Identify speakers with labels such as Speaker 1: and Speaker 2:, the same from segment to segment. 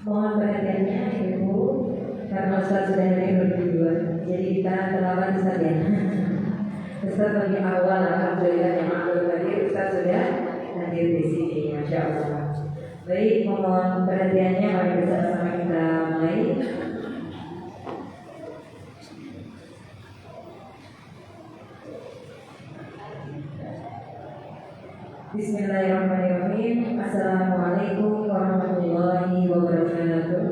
Speaker 1: Mohon perhatiannya Ibu, karena Ustaz sudah hadir berdua, jadi kita terlawan saja. Ustaz bagi awal, alhamdulillah yang maklum tadi Ustaz sudah hadir di sini, masya Allah. Baik, mohon perhatiannya, mari bersama-sama kita mulai. Bismillahirrahmanirrahim. Assalamualaikum warahmatullahi wabarakatuh.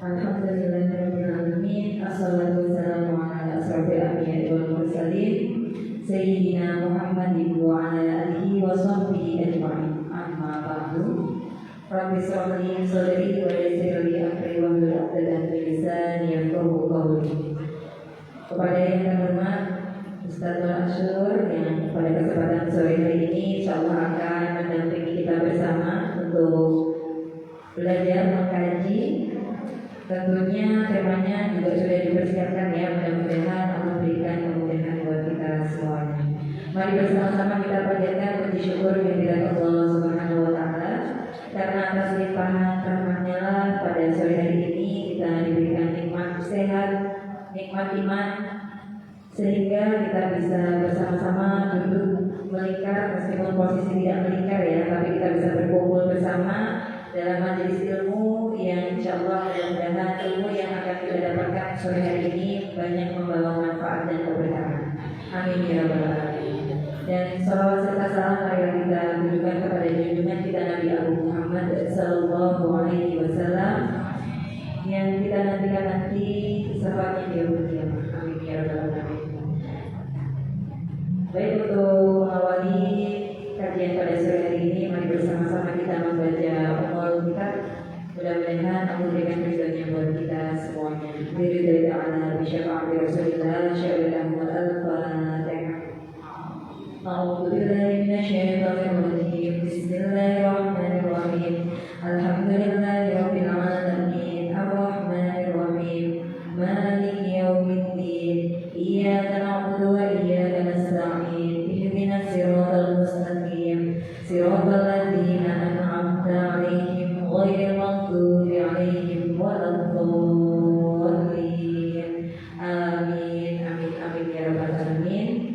Speaker 1: Alhamdulillahirrahmanirrahim. Assalatu wassalamu ala asrafil anbiya'i wal mursalin Sayyidina Muhammadin wa ala alihi wa sahbihi ajma'in. Amma ba'du. Rabbi shrah li sadri wa yassir li amri wahlul 'uqdatam min lisani yafqahu qawli. Kepada yang terhormat Ustaz Asyur yang pada kesempatan sore hari ini insyaallah akan mendampingi kita bersama untuk belajar mengkaji. Tentunya temanya juga sudah dipersiapkan ya, mudah-mudahan Allah berikan kemudahan buat kita semuanya. Mari bersama-sama kita panjatkan puji syukur kehadirat Allah Subhanahu wa taala karena atas limpahan rahmat-Nya lah pada sore hari ini kita diberikan nikmat sehat, nikmat iman, sehingga kita bisa bersama-sama duduk melingkar, meskipun posisi tidak melingkar ya, tapi kita bisa berkumpul bersama dalam majelis ilmu yang insya Allah mudah-mudahan ilmu yang akan kita dapatkan sore hari ini banyak membawa manfaat dan keberkahan. Amin ya rabbal alamin. Dan salawat serta salam marilah kita tujukan kepada junjungan kita Nabi Abu Muhammad sallallahu alaihi wasallam yang kita nantikan nanti syafaatnya di yaumul qiyamah. Amin ya rabbal alamin. Baik, untuk mengawali kajian pada sore hari ini, mari bersama-sama kita membaca Ummul Kitab. Mudah-mudahan Allah berikan ridhonya buat kita semuanya. Biridhai ta'ala bisyafa'ati Rasulillah syai'ul al-Fatihah. A'udzu billahi minasyaitonir rajim. Bismillahirrahmanirrahim. Alhamdulillahirabbil alamin. Arrahmanir rahim. Maliki yaumiddin. Iyyaka na'budu wa iyyaka nasta'in. Ihdinas siratal mustaqim. Siratal ladzina an'amta 'alaihim ghairil maghdubi 'alaihim waladdallin. Amin. Amin amin ya rabbal alamin.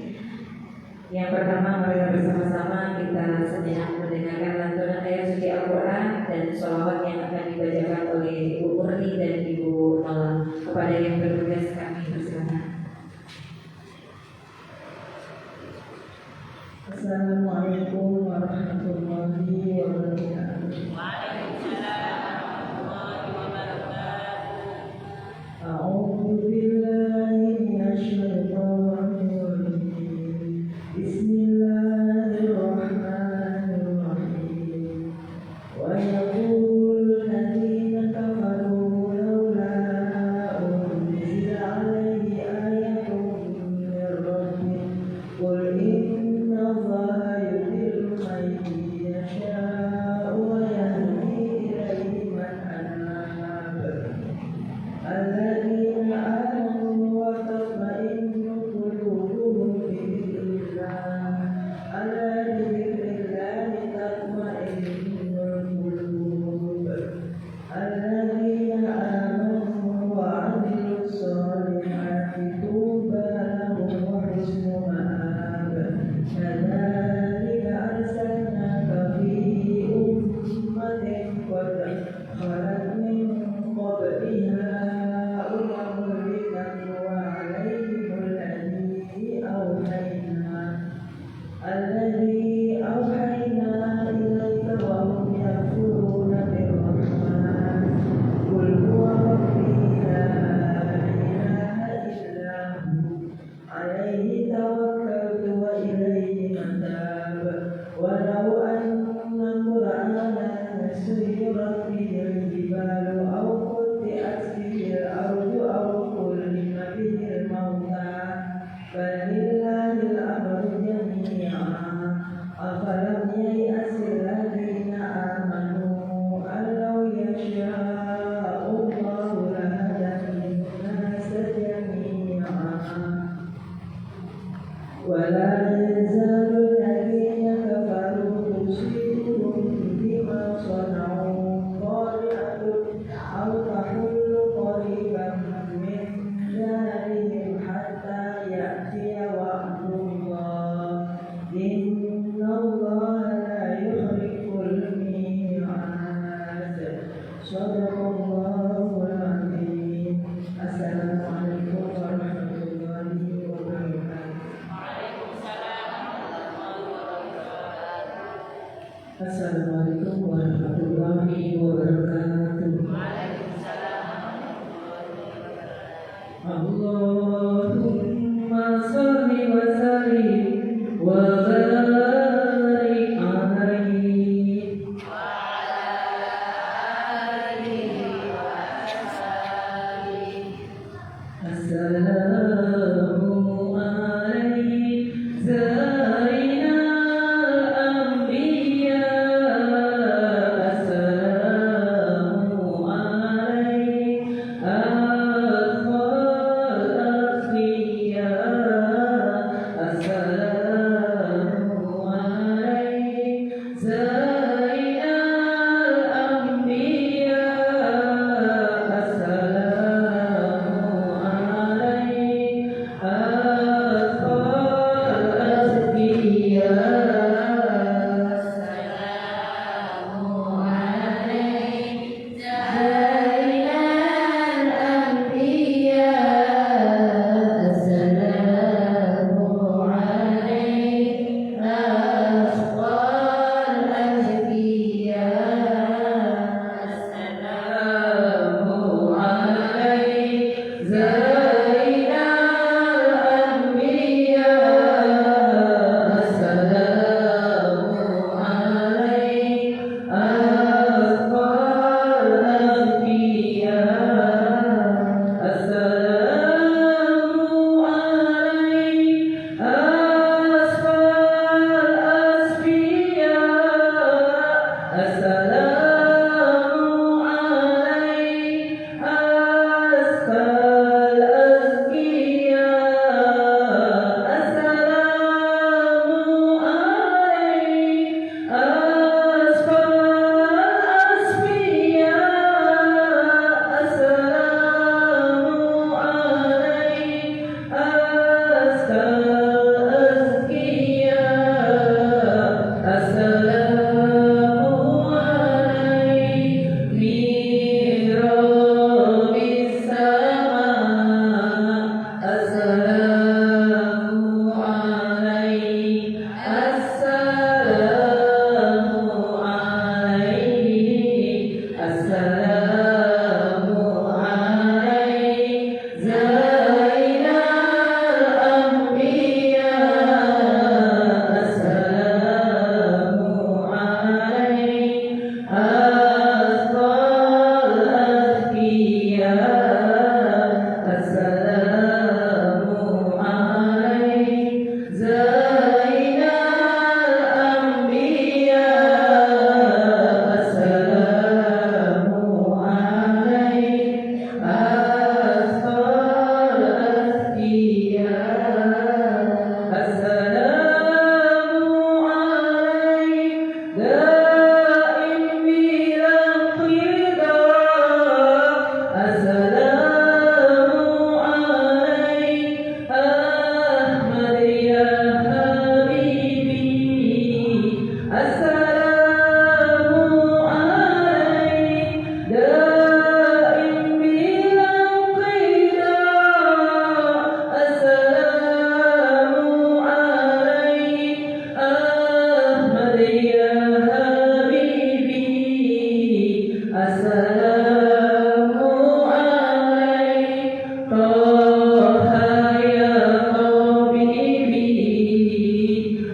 Speaker 1: Yang pertama, mari bersama-sama kita sejenak mendengarkan lantunan ayat suci Al-Quran dan sholawat yang akan dibacakan oleh Ibu Murni dan Ibu Nola. Kepada yang bertugas kami persilakan. Assalamualaikum warahmatullahi wabarakatuh. A'udzu billahi minasyaitonir rajim. Bismillahirrahmanirrahim. Wa yaqulul ladzina kafaru laula unzila 'alaihi ayatun min rabbih qul innallaha yudhillu man yasha'u wa yahdi ilaihi man anab. الذين آمنوا وتطمئن قلوبهم بذكر الله ألا بذكر الله تطمئن القلوب الذين آمنوا وعملوا الصالحات طوبى لهم وحسن مآب كذلك أرسلناك في أمة قد خلت من قبلها الذي أوحينا إليك وهم يكفرون بالرحمن قل هو ربي لا إله إلا هو عليه توكلت وإليه متاب ولو أن قرآنا سيرت به الجبال أو قطعت به الأرض أو كلم به الموتى فلله الأمر جميعا أفلم ييأس الذين آمنوا أن لو يشاء الله لهدى الناس جميعا ولا يزال الذين كفروا تصيبهم بما صنعوا قارعة أو تحل قريبا من دارهم حتى يأتي وعد الله إن الله لا يخلف الميعاد صدق الله العظيم. Assalamualaikum warahmatullahi wabarakatuh. Assalamualaikum warahmatullahi wabarakatuh. Allahumma shalli wa sallim wa barik alaihi wa ala alihi wa ashabihi. Assalamu alaikum zainal anbiya. Assalamu alaikum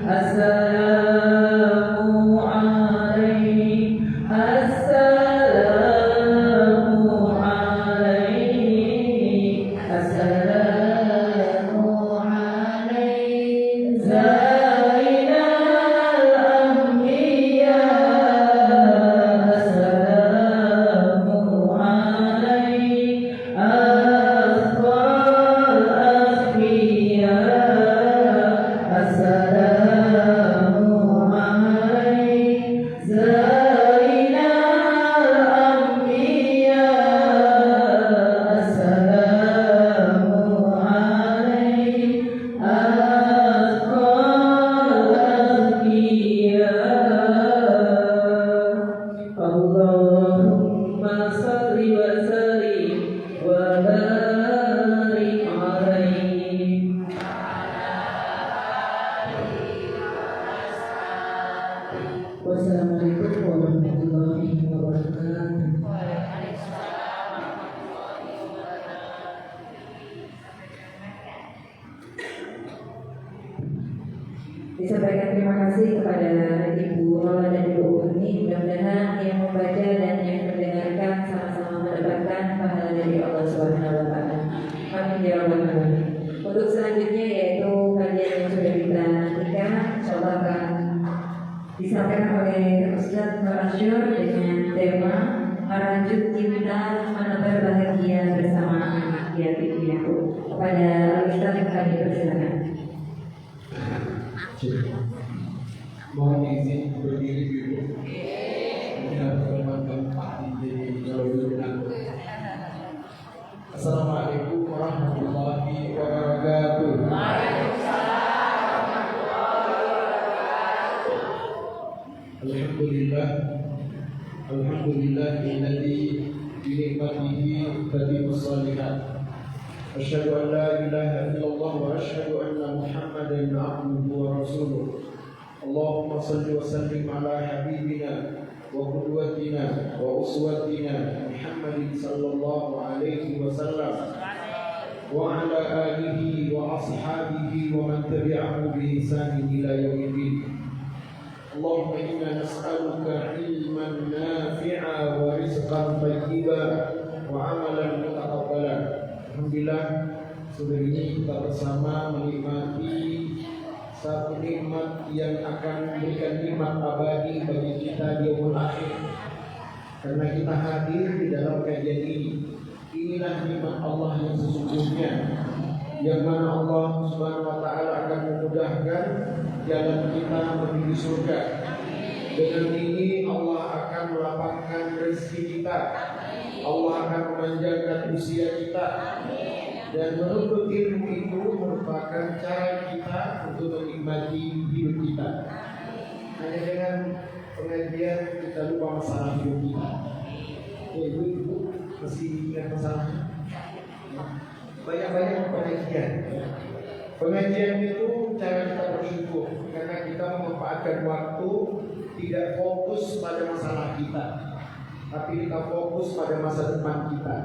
Speaker 1: Assalamu alaikum. Assalamu alaikum. Assalamu alaikum. Zainal anbiya. Assalamu alaikum. Asfal asfiya. Assalamu alaikum. Zainal anbiya. Assalamu alaikum. Asfal asfiya. Allahumma salli wa sallim wa barik alaihi. Wassalamualaikum warahmatullahi wabarakatuh. Disampaikan terima kasih kepada Ibu Rola dan Ibu Uni. Mudah-mudahan yang membaca dan yang mendengarkan sama-sama mendapatkan pahala dari Allah Subhanahu wa taala. Amin ya rabbal alamin. Untuk selanjutnya yaitu kajian yang sudah kita nantikan, insyaallah akan disampaikan oleh Ustaz Nur Asyur dengan tema Merajut Cinta Menebar Bahagia Bersama Anak Yatim Piatu. Kepada Ustaz kami persilakan.
Speaker 2: Mohon izin berdiri dulu. Ya, bermanfaat jadi jauh. Assalamualaikum warahmatullahi wabarakatuh. Alhamdulillah, alhamdulillahilladzi bi ni'matihi tatimmus shalihat. Asyhadu an la ilaha illallah wa asyhadu anna Muhammadan abduhu wa rasuluh. Allahumma salli wa sallim ala habibina wa qudwatina wa uswatina Muhammadin sallallahu alaihi wasallam wa ala alihi wa ashabihi wa man tabi'ahu bi ihsan ila yaumiddin. Allahumma inna nas'aluka ilman nafi'a wa rizqan thayyiban wa amalan mutaqabbalan. Alhamdulillah, sore ini kita bersama menikmati satu nikmat yang akan memberikan nikmat abadi bagi kita di yaumul akhir. Karena kita hadir di dalam kajian ini, inilah nikmat Allah yang sesungguhnya, yang mana Allah Subhanahu wa taala akan memudahkan jalan kita menuju surga. Dengan ini Allah akan melapangkan rezeki kita, Allah akan memanjangkan usia kita, dan menuntut ilmu itu merupakan cara kita untuk menikmati hidup kita. Hanya dengan pengajian kita lupa masalah hidup kita. Ibu masih ingat masalahnya? Banyak-banyak pengajian. Pengajian itu cara kita bersyukur, karena kita memanfaatkan waktu tidak fokus pada masalah kita, tapi kita fokus pada masa depan kita.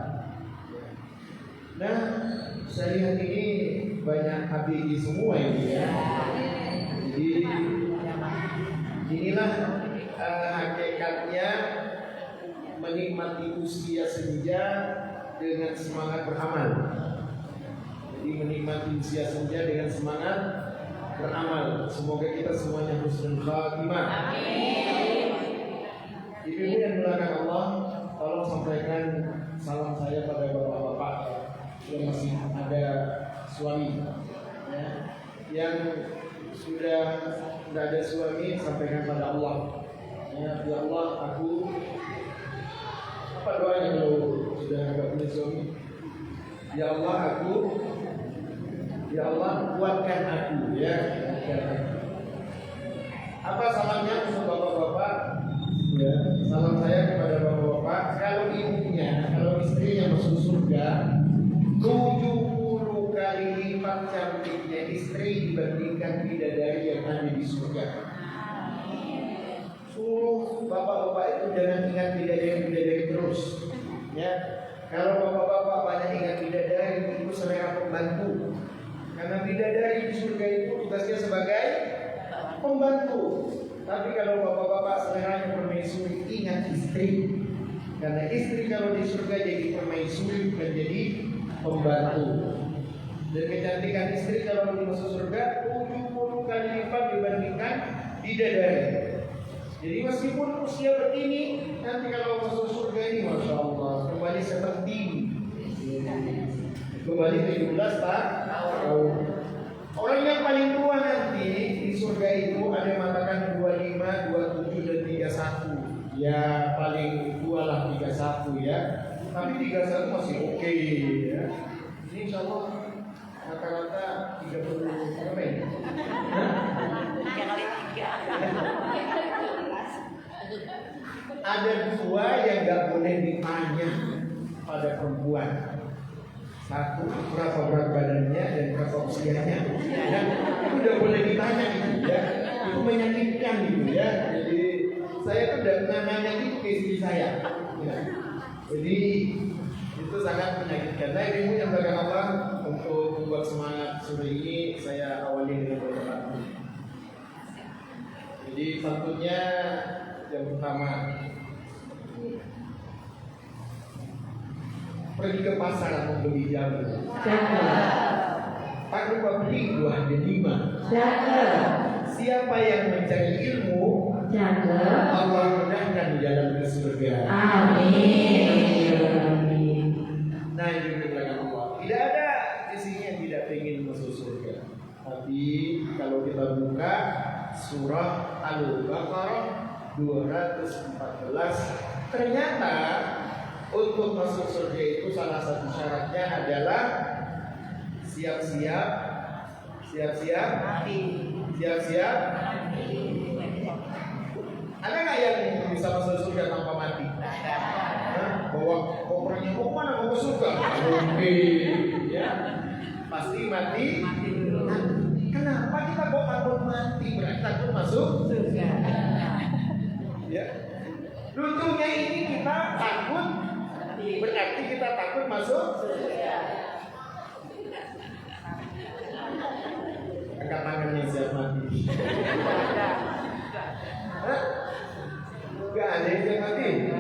Speaker 2: Nah, saya lihat ini banyak HBI semua ini ya. Jadi inilah hakikatnya menikmati usia senja dengan semangat beramal. Jadi menikmati usia senja dengan semangat beramal. Semoga kita semuanya husnul khatimah. Amin. Ibu yang dimuliakan Allah, tolong sampaikan salam saya pada bapak-bapak yang masih ada suami, ya. Yang sudah tidak ada suami, sampaikan pada Allah. Ya Allah, aku apa doanya kalau sudah tidak punya suami? Ya Allah, ya Allah, kuatkan aku, ya. Apa salamnya untuk bapak-bapak? Ya, salam saya kepada bapak-bapak. Kalau ibunya, kalau istrinya masuk surga, 70 kali lipat cantiknya istri dibandingkan bidadari yang ada di surga. Suruh bapak-bapak itu jangan ingat bidadari terus, ya. Kalau bapak-bapak banyak ingat bidadari, itu selera pembantu. Karena bidadari di surga itu tugasnya sebagai pembantu. Tapi kalau bapak-bapak seleranya permaisuri, ingat istri. Karena istri kalau di surga jadi permaisuri, bukan jadi pembantu. Dan kecantikan istri kalau di masuk surga 70 kali lipat dibandingkan bidadari. Jadi meskipun usia begini, nanti kalau masuk surga ini, masya Allah, kembali seperti kembali 17 tahun. Orang yang paling tua nanti di surga itu ada yang mengatakan 25, 27 dan 31. Ya paling tua lah 31 ya. Tapi 31 masih oke ya. Ini insya Allah rata-rata 30 berapa ya?
Speaker 3: 3 kali 3.
Speaker 2: Ada dua yang nggak boleh ditanya pada perempuan. Satu, berapa berat badannya dan berapa usianya. Ya, itu udah boleh ditanya gitu ya. Itu menyakitkan gitu ya. Jadi saya tuh udah pernah nanya gitu ke istri saya. Ya. Jadi itu sangat menyakitkan. Nah, ilmu yang berikan Allah untuk membuat semangat sore ini saya awali dengan doa. Jadi tentunya yang pertama, pergi ke pasar membeli jamu. Pak lupa beli buah delima. Siapa yang mencari ilmu, Allah mudahkan jalan ke surga.
Speaker 1: Amin.
Speaker 2: Nah, ini belakang Allah. Tidak ada di sini yang tidak ingin masuk surga. Tapi kalau kita buka surah Al-Baqarah 214, ternyata untuk masuk surga itu salah satu syaratnya adalah siap-siap Ada nggak yang bisa masuk surga tanpa mati? Bawa kopernya mau kemana? Mau ke surga? Oke, ya pasti mati. Kenapa kita kok takut mati? Berarti takut masuk surga. Ya, lucunya ini kita takut, berarti kita takut masuk surga. Angkat tangannya siap mati. Gak ada yang siap mati.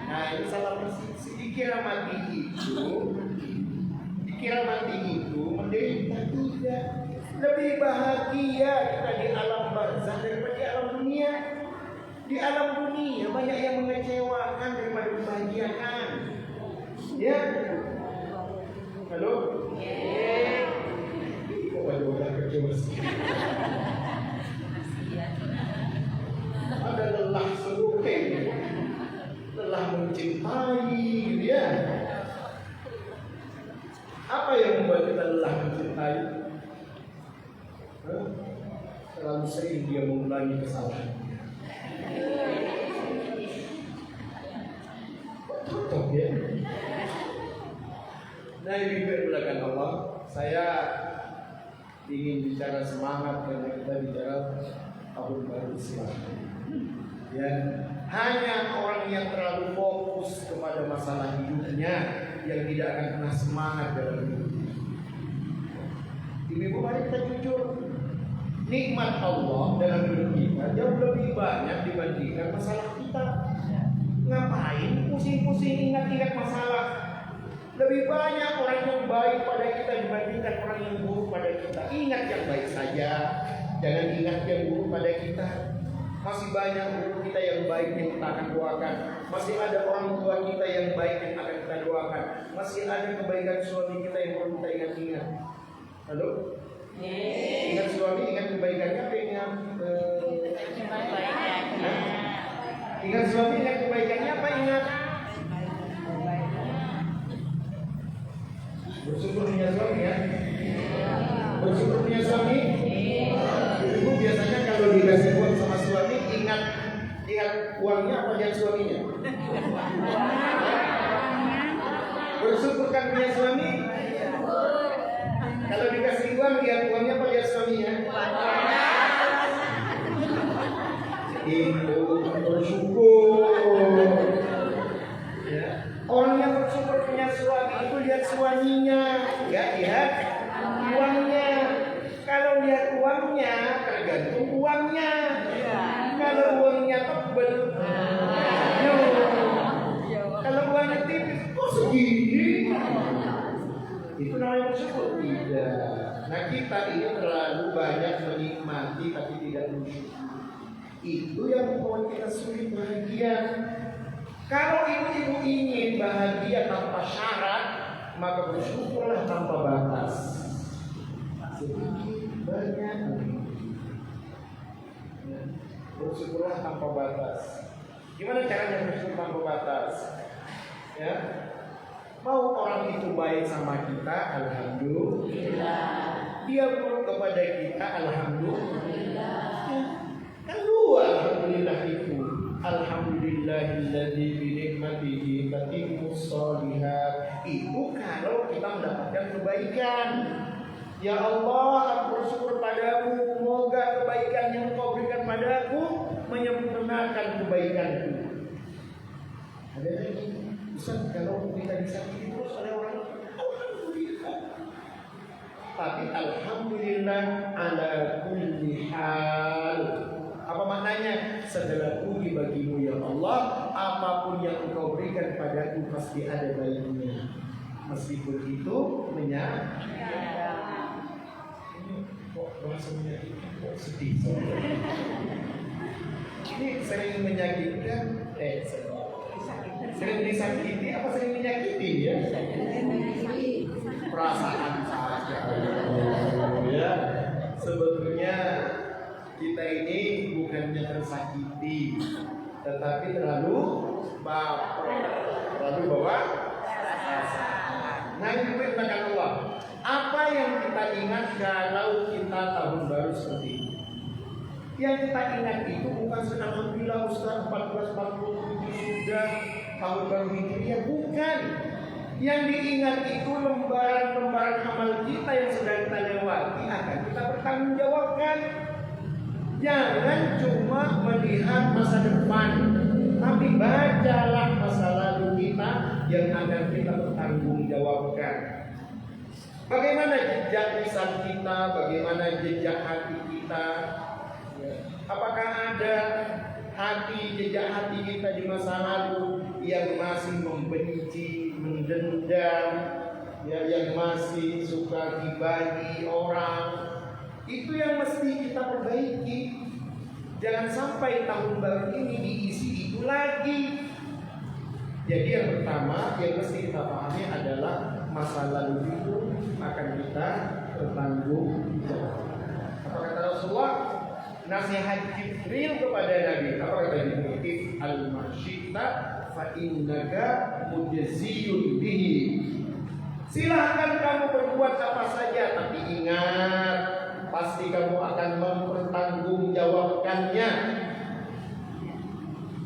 Speaker 2: Nah, ini salah persepsi. Dikira mati itu menderita. Tidak. Lebih bahagia kita di alam barzakh daripada di alam dunia. Di alam dunia banyak yang mengecewakan daripada membahagiakan. Ya. Halo? Kok ada kecewa sih? Ada lelah seruke, lelah mencintai, gitu ya. Apa yang membuat kita lelah mencintai? Terlalu sering dia mengulangi kesalahan. Cocok ya. Nah, ini belakang Allah. Saya ingin bicara semangat karena kita bicara tahun baru Islam. Ya, hanya orang yang terlalu fokus kepada masalah hidupnya yang tidak akan pernah semangat dalam hidup. Ibu-ibu, mari kita jujur. Nikmat Allah dalam hidup kita jauh lebih banyak dibandingkan masalah kita. Ngapain pusing-pusing ingat-ingat masalah? Lebih banyak orang yang baik pada kita dibandingkan orang yang buruk pada kita. Ingat yang baik saja, jangan ingat yang buruk pada kita. Masih banyak guru kita yang baik yang kita akan doakan. Masih ada orang tua kita yang baik yang akan kita doakan. Masih ada kebaikan suami kita yang perlu kita ingat-ingat. Halo? Ingat suami, ingat kebaikannya, apa ingat ingat suami, ingat kebaikannya, apa ingat bersyukur punya suami ya? Bersyukur punya suami. Ibu biasanya kalau dikasih uang sama suami, ingat uangnya apa lihat suaminya? Bersyukur kan punya suami? Kalau dikasih uang, lihat uangnya apa lihat suaminya? Itu bersyukur. Ya. Orang yang bersyukur punya suami itu lihat suaminya, nggak lihat uangnya. Kalau lihat uangnya, tergantung uangnya. Kalau uangnya tebel, kalau uangnya tipis, kok segini? Itu namanya bersyukur. Tidak. Nah kita ini terlalu banyak menikmati tapi tidak bersyukur. Itu yang membuat kita sulit bahagia. Kalau ibu-ibu ingin bahagia tanpa syarat, maka bersyukurlah tanpa batas. Sedikit banyak, bersyukurlah tanpa batas. Gimana caranya bersyukur tanpa batas? Ya, mau orang itu baik sama kita, alhamdulillah. Dia buruk kepada kita, alhamdulillah. Kan dua alhamdulillah itu. Alhamdulillahilladzi bi ni'matihi tatimmus shalihat. Itu kalau kita mendapatkan kebaikan. Ya Allah, aku bersyukur padamu, semoga kebaikan yang Engkau berikan padaku menyempurnakan kebaikanku. Ada lagi, Ustaz, kalau kita disakiti terus oleh orang, alhamdulillah. Tapi alhamdulillah ala kulli hal. Apa maknanya? Segala puji bagimu ya Allah, apapun yang Engkau berikan padaku pasti ada baiknya. Meskipun itu menyakitkan. Kok bahasa menyakitkan? Kok sedih? Ini sering menyakitkan, sering disakiti apa sering menyakiti ya? Perasaan saja. Ya, sebetulnya kita ini bukannya tersakiti, tetapi terlalu baper, terlalu bawa perasaan. Nah, itu perintahkan Allah. Apa yang kita ingat kalau kita tahun baru seperti ini? Yang kita ingat itu bukan alhamdulillah Ustaz 1447 sudah tahun baru Hijriah, bukan. Yang diingat itu lembaran-lembaran amal kita yang sudah kita lewati akan kita bertanggungjawabkan. Jangan cuma melihat masa depan, tapi bacalah masa lalu kita yang akan kita bertanggungjawabkan. Bagaimana jejak lisan kita, bagaimana jejak hati kita? Apakah ada jejak hati kita di masa lalu yang masih membenci, mendendam, ya, yang masih suka gibahi orang? Itu yang mesti kita perbaiki. Jangan sampai tahun baru ini diisi itu lagi. Jadi yang pertama yang mesti kita pahami adalah masa lalu itu akan kita bertanggung jawab. Apa kata Rasulullah? Nasihat Jibril kepada Nabi. Apa kata Jibril? If al-masyita fa innaka mujziyun bihi. Silahkan kamu berbuat apa saja, tapi ingat, pasti kamu akan mempertanggungjawabkannya.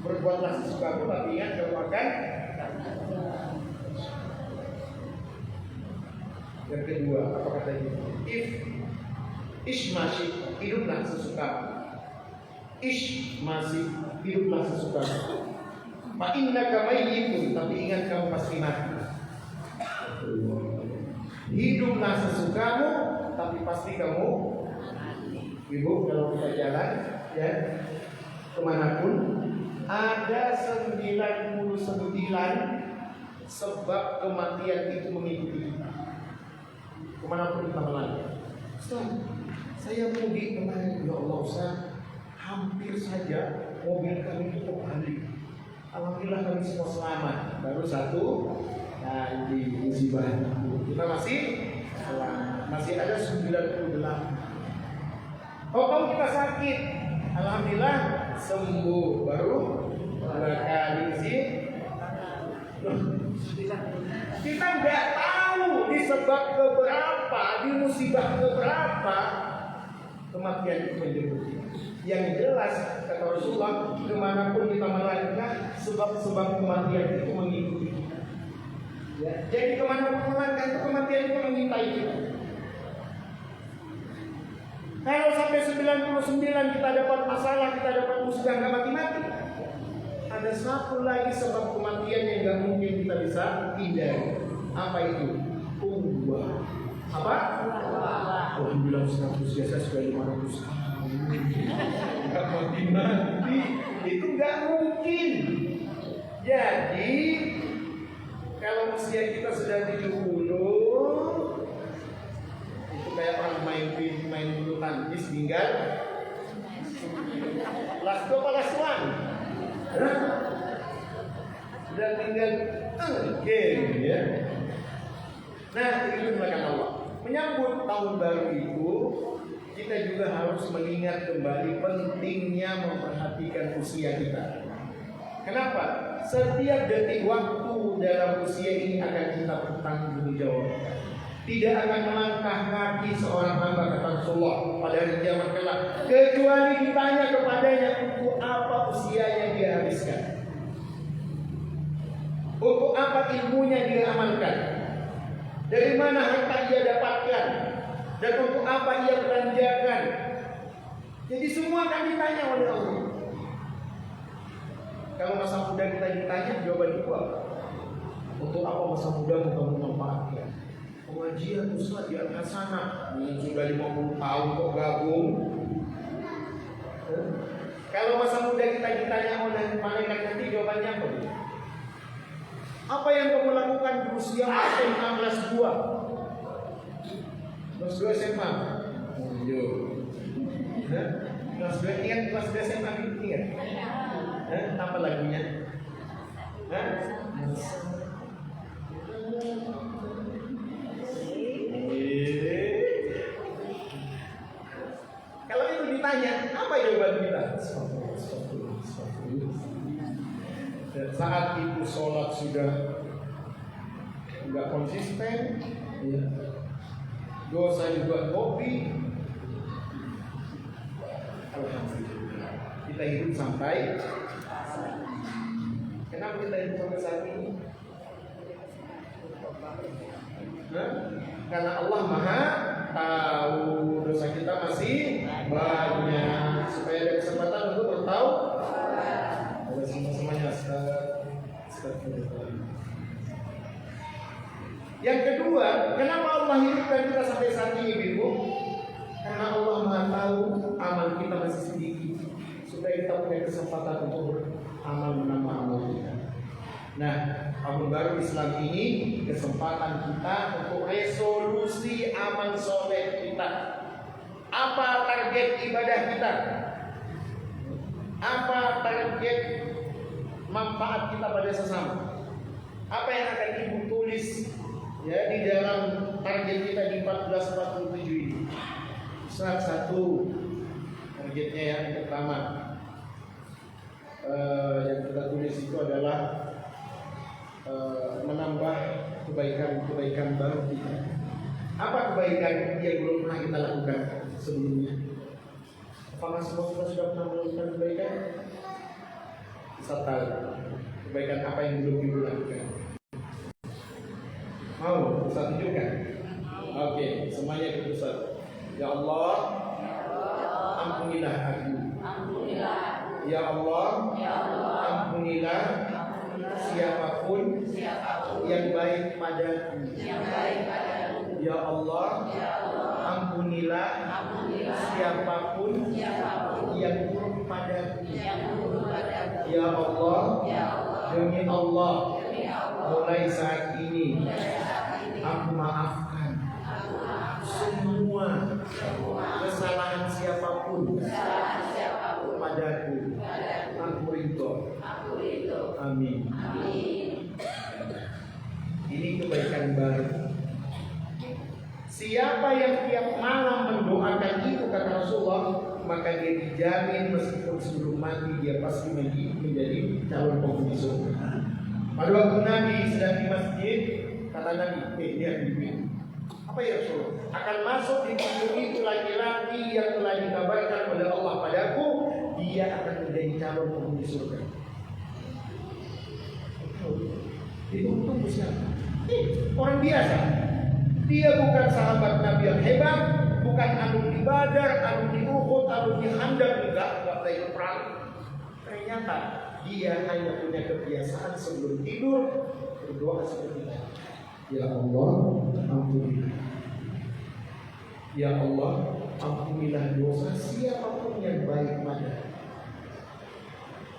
Speaker 2: Berbuatlah sesukamu, tapi ingat kamu akan. Yang kedua, apa kata dia? Ish masih hiduplah sesukamu. Ish masih hiduplah sesukamu. Fa innaka mayyitun, tapi ingat kamu pasti mati. Hiduplah sesukamu, tapi pasti kamu. Ibu, kalau kita jalan, ya, kemanapun, ada 99 sebab kematian itu mengikuti kita. Kemanapun kita melangkah. Ustaz, saya mudik kemarin, ya Allah Ustaz, hampir saja mobil kami itu terbalik. Alhamdulillah kami semua selamat. Baru satu, nah ini musibah. Kita masih selamat. Masih ada 98. Kalau kita sakit, alhamdulillah sembuh. Baru 2 kali sih. Kita nggak tahu di sebab keberapa, di musibah keberapa kematian itu menjemput kita. Yang jelas kata Rasulullah, kemanapun kita melangkah, sebab-sebab kematian itu mengikuti kita. Ya, jadi kemanapun melangkah itu kematian itu mengintai kita. Kalau sampai 99 kita dapat masalah, kita dapat musibah nggak mati-mati. Ada satu lagi sebab kematian yang nggak mungkin kita bisa hindari. Apa itu? Uang. Apa? Alhamdulillah 100 biasa sudah 500. nggak mati-mati, itu nggak mungkin. Jadi kalau usia kita sudah 70, itu kayak orang main bulu tangkis tinggal last 2 last 1. Sudah tinggal game ya. Nah, itu dimakan Allah. Menyambut tahun baru itu, kita juga harus mengingat kembali pentingnya memperhatikan usia kita. Kenapa? Setiap detik waktu dalam usia ini akan kita bertanggung jawab. Tidak akan melangkah kaki seorang hamba kata Rasulullah pada hari kiamat kelak kecuali ditanya kepadanya untuk apa usia yang dia habiskan, untuk apa ilmunya dia amalkan, dari mana harta dia dapatkan, dan untuk apa ia belanjakan. Jadi semua akan ditanya oleh Allah. Kalau masa muda kita ditanya, jawaban itu apa? Untuk apa masa muda kamu manfaatkan? Pengajian Ustaz di Al-Hasanah sudah 50 tahun kok gabung. Kalau masa muda kita ditanya oleh malaikat nanti, jawabannya apa? Apa yang kamu lakukan di usia SMA kelas 2? Kelas 2 SMA. Kelas 2 ingat kelas 2 SMA ingat? Apa lagunya? Kalau itu ditanya, apa jawaban kita? Dan saat itu sholat sudah nggak konsisten, ya. Dosa juga hobi. Alhamdulillah, kita hidup sampai. Kenapa kita hidup sampai saat ini? Karena Allah Maha tahu dosa kita masih banyak, supaya ada kesempatan untuk bertahu. Ada semuanya Yang kedua, kenapa Allah hidupkan kita sampai saat ini, Ibu? Karena Allah Maha tahu amal kita masih sedikit, supaya kita punya kesempatan untuk beramal, menambah amal kita. Nah, tahun baru Islam ini kesempatan kita untuk resolusi amal soleh kita. Apa target ibadah kita? Apa target manfaat kita pada sesama? Apa yang akan Ibu tulis ya di dalam target kita di 1447 ini? Salah satu targetnya yang pertama yang kita tulis itu adalah menambah kebaikan baru kita. Apa kebaikan yang belum pernah kita lakukan sebelumnya? Apakah semua kita sudah pernah melakukan kebaikan? Bisa tahu kebaikan apa yang belum kita lakukan? Mau Ustaz tunjukkan? Oke, semuanya ikut Ustaz. Ya Allah, ampunilah aku. Ya Allah, ampunilah siapapun yang baik padaku. Ya Allah, ampunilah siapapun yang buruk padaku. Ya Allah, demi Allah, mulai saat ini aku maafkan semua kesalahan siapapun padaku. Aku ridho. Amin. Ini kebaikan baru. Siapa yang tiap malam mendoakan itu kata Rasulullah, maka dia dijamin meskipun sebelum mati dia pasti menjadi calon penghuni surga. Pada waktu Nabi sedang di masjid, kata Nabi, lihat di sini. Apa ya Rasulullah? Akan masuk di pintu itu laki-laki yang telah dikabarkan oleh Allah padaku, dia akan menjadi calon penghuni surga. Itu tunggu siapa? Orang biasa. Dia bukan sahabat Nabi yang hebat, bukan alumni Badar, alumni Uhud, alumni Khandaq, enggak pernah ikut perang. Ternyata dia hanya punya kebiasaan sebelum tidur berdoa seperti ini. Ya Allah, ampuni. Ya Allah, ampunilah dosa siapapun yang baik pada.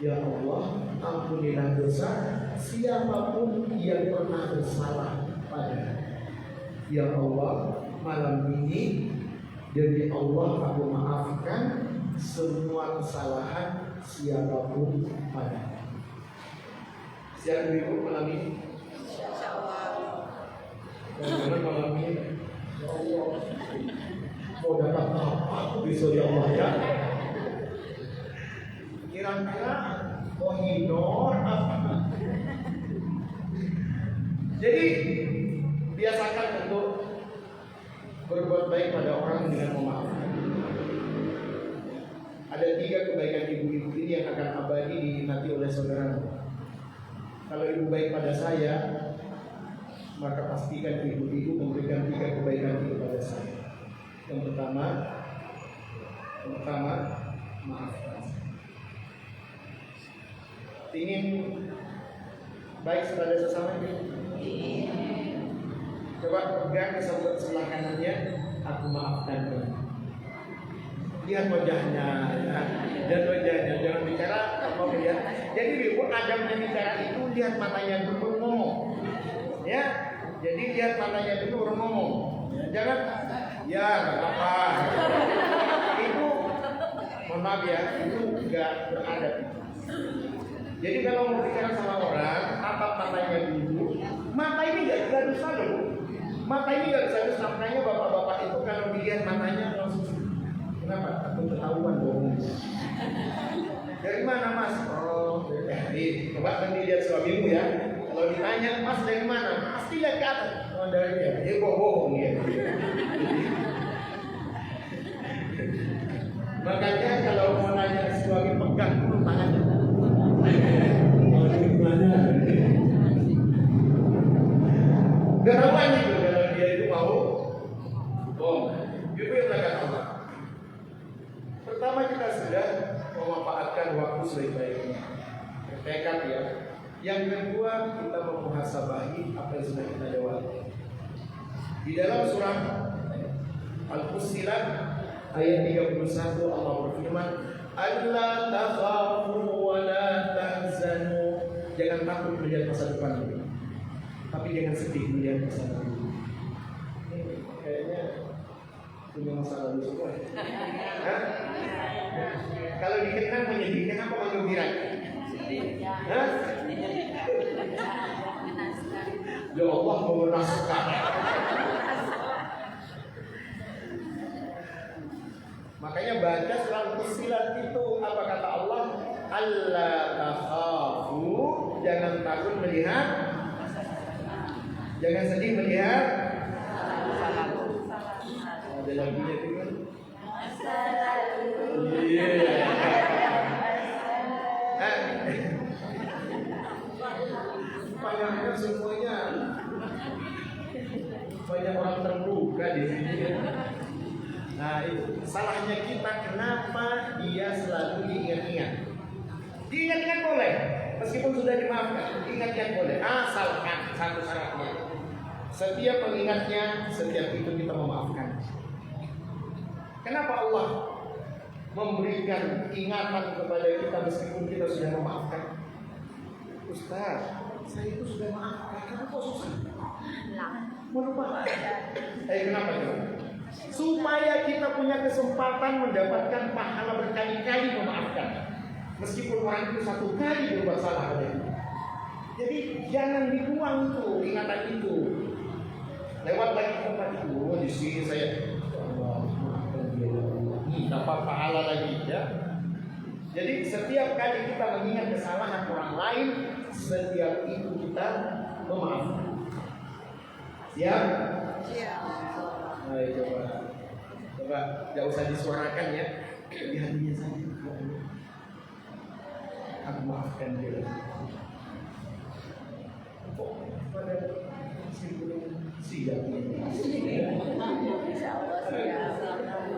Speaker 2: Ya Allah, ampunilah dosa siapapun yang pernah bersalah pada. Ya Allah, malam ini demi Allah aku maafkan semua kesalahan siapapun pada. Siap ibu malam ini? Jangan malam ini. Ya Allah, mau dapat apa besok ya Allah ya? Kira-kira kohinor apa? Jadi biasakan untuk berbuat baik pada orang dengan memaafkan. Ada 3 kebaikan ibu-ibu ini yang akan abadi dinikmati oleh saudara. Kalau ibu baik pada saya, maka pastikan ibu-ibu memberikan 3 kebaikan itu pada saya. Yang pertama, maafkan. Ingin baik kepada sesama ibu. Coba pegang sebelah kanannya, aku maafkan kamu. Lihat wajahnya, ya. Dan wajahnya, jangan bicara apa ya. Jadi ibu adabnya bicara itu lihat matanya dulu ngomong. Ya, jadi lihat matanya dulu baru ngomong. Ya, jangan, ya nggak apa-apa. Itu, mohon maaf ya, itu nggak beradab. Jadi kalau mau bicara sama orang, tatap matanya dulu. Mata ini nggak bisa loh. Mata ini nggak bisa. Makanya bapak-bapak itu kalau dilihat matanya langsung, kenapa? Aku ketahuan dong. Dari mana mas? Oh, dari. Coba kan dilihat suamimu ya. Kalau ditanya mas dari mana? Pasti lihat ke atas. Oh dari dia. Dia bohong ya. Makanya kalau mau nanya suami pegang dulu tangannya. Gerawan itu kalau dia itu mau bohong. Itu yang akan Allah. Pertama kita sudah memanfaatkan waktu sebaik-baiknya. Bertekad ya. Yang kedua kita memuhasabahi apa yang sudah kita lewati. Di dalam surah Al-Fussilat ayat 31 Allah berfirman, "Alla takhafu wa la tahzanu." Jangan takut melihat masa depan ini, tapi jangan sedih melihat masa lalu. Kayaknya punya masa lalu semua. Hah? Kalau dikenang menyedihkan apa menggembirakan? Hah? Ya Allah mengenaskan. Makanya baca surah Al-Fussilat itu apa kata Allah? Allah takhafu, jangan takut melihat, jangan sedih melihat. Ada lagunya itu kan? Iya. Panjangnya semuanya banyak orang terluka di sini. Nah itu salahnya kita, kenapa dia selalu diingat-ingat. Diingat-ingat boleh, meskipun sudah dimaafkan, diingat-ingat boleh. Asalkan satu syaratnya, setiap mengingatnya, setiap itu kita memaafkan. Kenapa Allah memberikan ingatan kepada kita meskipun kita sudah memaafkan? Ustaz, saya itu sudah maafkan, kamu kok susah? Melupakan. Kenapa coba? Supaya kita punya kesempatan mendapatkan pahala berkali-kali memaafkan, meskipun orang itu satu kali berbuat salah pada kita. Jadi jangan dibuang itu ingatan itu. Lewat lagi tempat itu, di sini saya dapat pahala lagi ya. Jadi setiap kali kita mengingat kesalahan orang lain, setiap itu kita memaafkan. Siap? Siap. Ayo coba, nggak usah disuarakan ya, di hatinya saja. Aku maafkan dia. Kok pada siap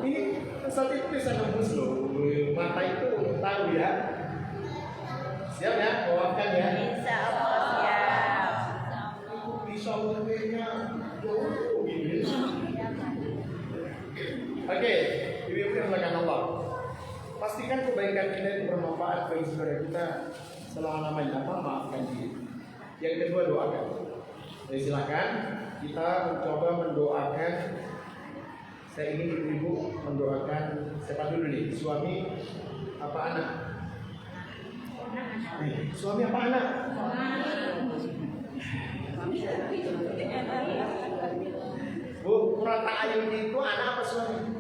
Speaker 2: ini saat itu bisa nembus loh, mata itu tahu ya. Siap ya, maafkan ya.
Speaker 3: Insya Allah siap.
Speaker 2: Bisa ulangnya jauh gini. Oke. pastikan kebaikan kita itu bermanfaat bagi saudara kita selama-lamanya. Maafkan dia. Yang kedua, doakan. Jadi silakan kita mencoba mendoakan. Saya ingin ibu-ibu mendoakan siapa dulu nih? Suami apa anak? Suami apa anak? Bu, Purata Ayun itu anak apa suami?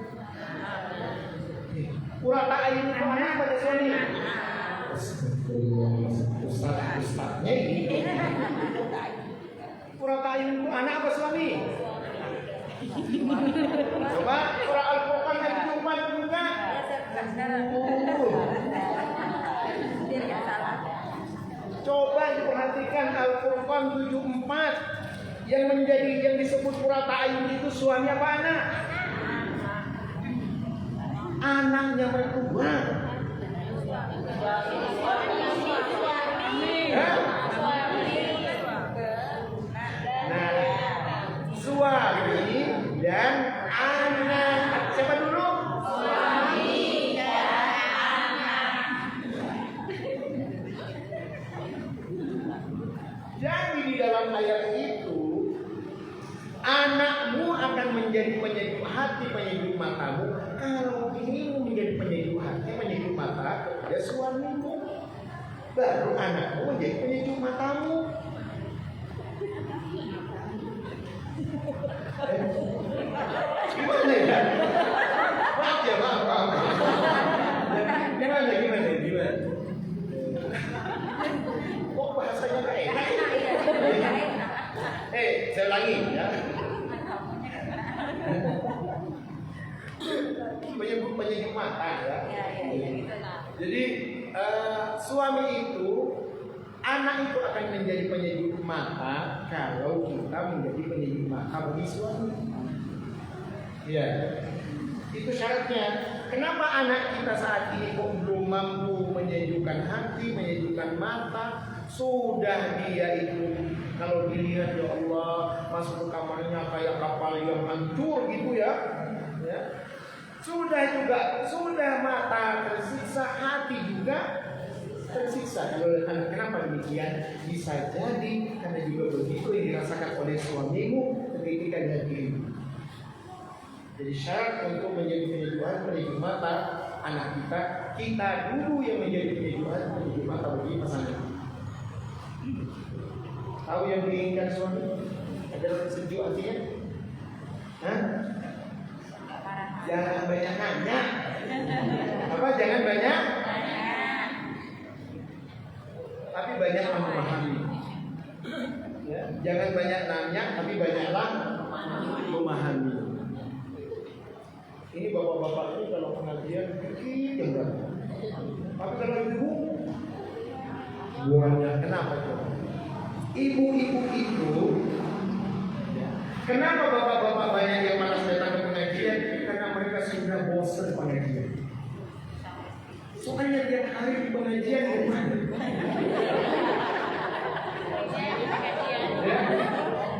Speaker 2: Purata Ayun itu anak apa suami? Ustaznya ini. Purata Ayun itu anak apa suami? Coba surah Al-Furqan yang ke-4 juga. Coba diperhatikan Al-Furqan 74 yang disebut Purata Ayun itu suami apa anak? Anaknya mertua. Nah, suami dan anak. Siapa dulu? Suami dan anak. Jadi di dalam ayat itu, anakmu akan menjadi penyejuk hati, penyejuk matamu. Kalau ingin menjadi penyejuk hati, penyejuk mata kepada suamimu, baru anakmu menjadi penyejuk matamu. Gimana ya? Maaf ya, maaf. Gimana? Kok bahasanya gak enak? Saya ulangi ya. Penyejuk mata ya. Jadi suami itu, anak itu akan menjadi penyejuk mata kalau kita menjadi penyejuk mata bagi suami. Ya, itu syaratnya. Kenapa anak kita saat ini kok belum mampu menyejukkan hati, menyejukkan mata? Sudah dia itu kalau dilihat ya Allah masuk ke kamarnya kayak kapal yang hancur gitu ya. Sudah mata tersiksa, hati juga tersiksa. Kenapa demikian? Bisa jadi karena juga begitu yang dirasakan oleh suamimu ketika dia dirimu. Jadi syarat untuk menjadi penyejuk mata anak kita dulu yang menjadi penyejuk mata bagi pasangan. Tahu yang diinginkan suami adalah sejuk hatinya? Jangan banyak nanya. Apa? Jangan banyak. Tapi banyaklah memahami. Ya, jangan banyak nanya, tapi banyaklah memahami. Ini bapak-bapak ini kalau pengajian dikit yang berapa. Tapi kalau ibu, buahnya kenapa tuh? Ibu-ibu itu, kenapa bapak-bapak banyak yang malas datang ke pengajian? Karena mereka sudah bosan pengajian. Soalnya tiap hari di pengajian gimana?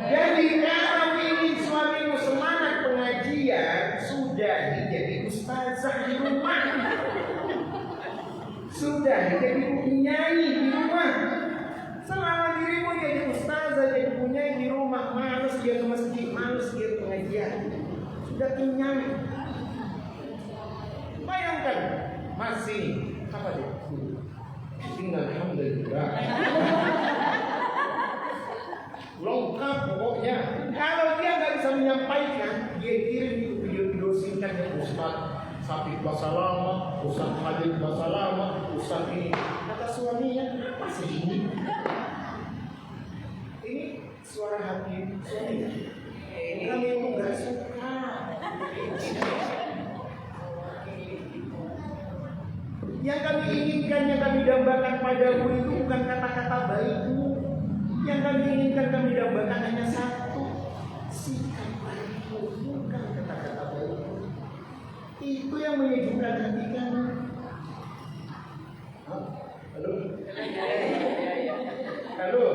Speaker 2: Jadi kalau ingin suamimu semangat pengajian, sudah jadi ustazah di rumah. Sudah jadi penyanyi di rumah. Selama dirimu jadi ustazah, jadi penyanyi di rumah, malas dia ke masjid, malas dia ke pengajian. Sudah kenyang. Bayangkan masih apa dia? Alhamdulillah. Lengkap pokoknya. Kalau dia nggak bisa menyampaikan, dia kirim itu video-video singkat yang Ustaz Safiq bahasa lama, Ustaz Khalid bahasa lama, Ustaz ini. Kata suaminya masih ini. Ini suara hati suaminya. Ini kami nggak suka. Yang kami inginkan, yang kami dambakan padamu itu bukan kata-kata baikmu. Yang kami inginkan, kami dambakan hanya satu, sikap baikmu, bukan kata-kata baikmu. Itu yang menyejukkan hati kami. Halo? Halo?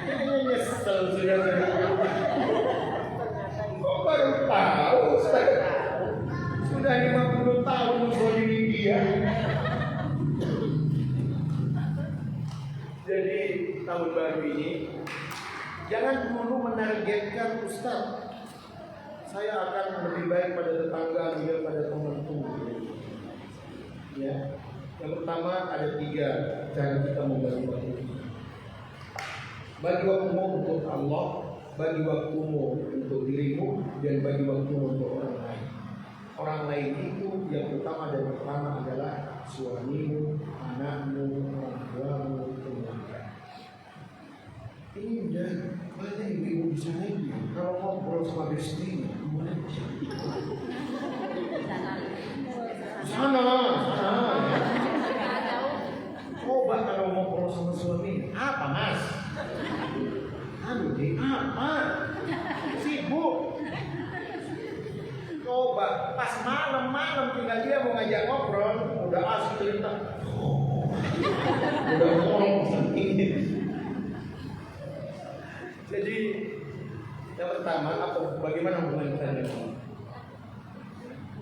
Speaker 2: Kayaknya nyesel sudah menargetkan, Ustaz, saya akan lebih baik pada tetangga daripada temanku. Ya, yang pertama ada 3 cara kita membagi waktu. Bagi waktumu untuk Allah, bagi waktumu untuk dirimu, dan bagi waktumu untuk orang lain. Orang lain itu yang pertama dan pertama adalah suamimu, anakmu, orang tuamu, keluarga. Ini udah banyak ibu-ibu di sana ini. Kalau ngobrol sama istrinya, gimana? Sana. Coba kalau ngobrol sama suami, apa mas? Aduh, apa? Sibuk. Coba pas malam-malam tinggal dia mau ngajak ngobrol, udah asik cerita. Udah ngomong ini. Jadi yang pertama bagaimana hubungan kita dengan Allah.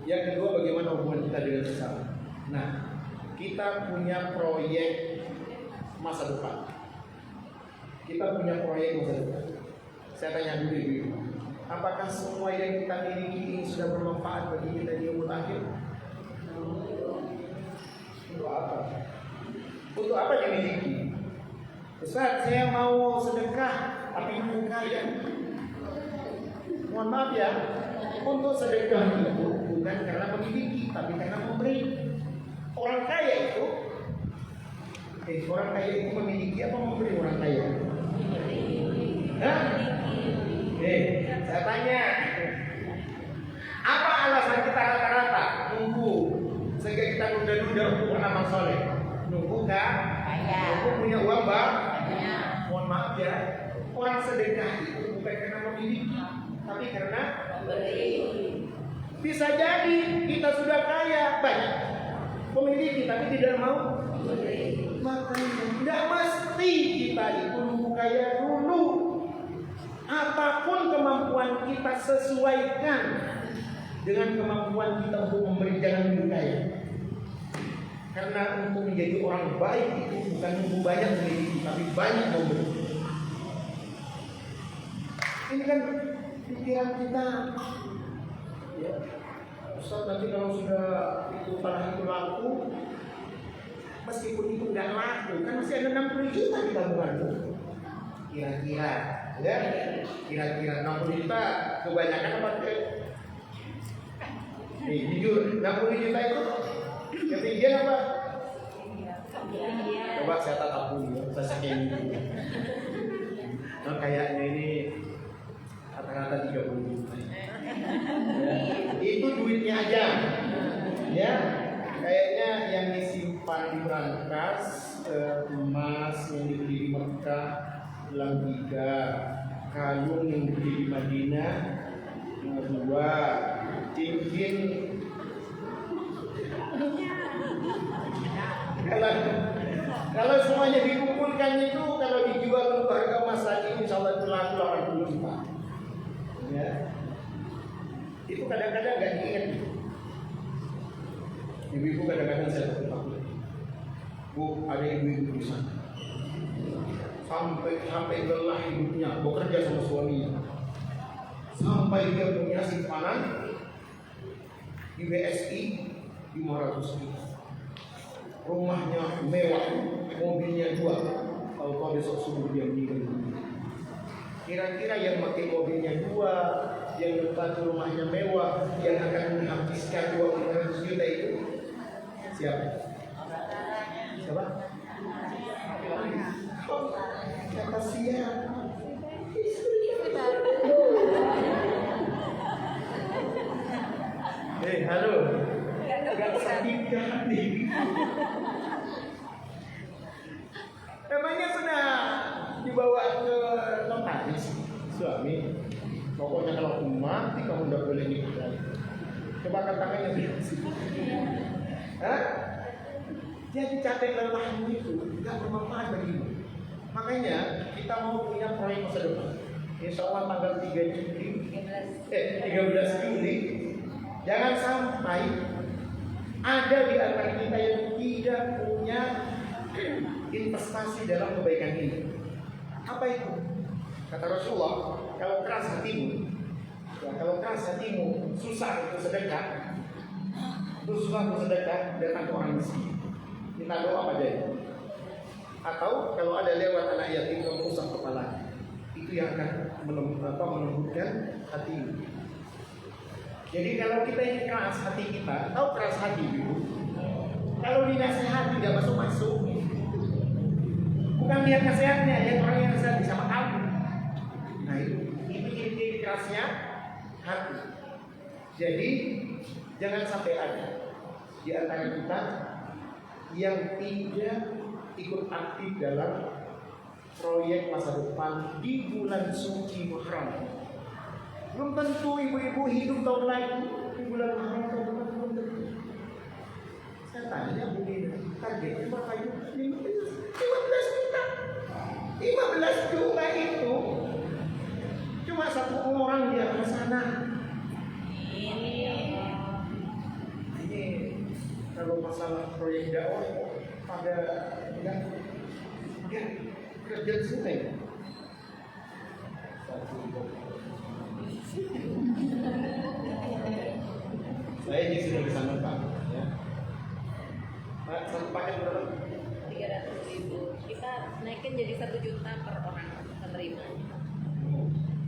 Speaker 2: Yang kedua bagaimana hubungan kita dengan sesama. Nah, kita punya proyek masa depan. Kita punya proyek masa depan. Saya tanya dulu ibu, apakah semua yang kita miliki ini sudah bermanfaat bagi kita di umur akhir? Untuk apa? Untuk apa dimiliki? Ustaz, saya mau sedekah tapi mau kaya. Mohon maaf ya, untuk sedekah itu bukan karena memiliki, tapi karena memberi. Orang kaya itu, orang kaya itu memiliki apa memberi orang kaya? Hah? Saya tanya, apa alasan kita rata-rata nunggu sehingga kita nunda-nunda untuk beramal soleh? Nunggu kan? Nunggu punya uang bang? Mohon maaf ya, orang sedekah itu bukan karena memiliki, tapi karena memberi. Bisa jadi kita sudah kaya banyak, memiliki tapi tidak mau memberi. Makanya tidak mesti kita itu nunggu kaya dulu. Apapun kemampuan kita sesuaikan dengan kemampuan kita untuk memberi, jangan nunggu kaya. Karena untuk menjadi orang baik itu bukan nunggu banyak memiliki, tapi banyak memberi. Ini kan pikiran kita. Ya, Ustaz, nanti kalau sudah itu tanah itu laku, meskipun itu nggak laku, kan masih ada 60 juta di tabunganmu. Kira-kira, ya, kira-kira 60 juta kebanyakan apa? Nih, jujur, 60 juta itu ketinggian apa? Coba saya tatap dulu, saya scan dulu. Nah, kayaknya ini rata-rata 30 juta. Ya, itu duitnya aja. Ya, kayaknya yang disimpan di brankas, emas yang dibeli di Mekah, gelang 3, kalung yang dibeli di Madinah 2, cincin. Kalau semuanya dikumpulkan itu, kalau dijual untuk harga emas lagi, insya Allah itu laku 80 juta. Ya, itu kadang-kadang nggak diingat. Ibu-ibu kadang-kadang saya takut. Bu, ada ibu-ibu di sana. Sampai lelah hidupnya bekerja sama suaminya. Sampai dia punya simpanan di BSI 500 juta. Rumahnya mewah, mobilnya 2. Kalau besok subuh dia meninggal dunia. Kira-kira yang pakai mobilnya 2, yang tempat rumahnya mewah, yang akan menghabiskan 200 juta itu siapa? Siapa? Kata siapa? Halo. Gak sakit hati. Emangnya sudah dibawa ke notaris suami? Pokoknya kalau aku mati kamu udah boleh nikah lagi. Coba katakannya biasa. Hah? Jadi capek lelahmu itu gak bermanfaat bagimu. Makanya kita mau punya proyek masa depan. Insya Allah tanggal 13 Juli. Jangan sampai ada di antara kita yang tidak punya investasi dalam kebaikan ini. Apa itu? Kata Rasulullah, kalau hatimu. Ya, kalau keras hatimu, susah untuk sedekah. Susah untuk sedekah, datang ke orang miskin. Minta doa apa aja. Atau kalau ada lewat anak yatim kamu usap kepalanya. Itu yang akan melembutkan hatimu. Jadi kalau kita ini keras hati kita, tahu keras hati itu? Kalau dinasehati tidak masuk. Bukan lihat nasihatnya, lihat orang yang nasihat sama kamu. Nah itu ciri kerasnya hati. Jadi jangan sampai ada di antara kita yang tidak ikut aktif dalam proyek masa depan di bulan suci Muharram. Belum tentu ibu-ibu hidup tahun lalu di bulan Muharram tahun depan, belum tentu. Saya tanya Bu Dina, targetnya berapa itu? 15 juta. 15 juta itu cuma satu orang di atas sana. Ini kalau masalah proyek dakwah pada enggak kerja sungai. Saya di sini di sana Pak. Ya. Pak, satu paket berapa?
Speaker 3: 300.000. Kita naikin jadi 1 juta per orang penerima.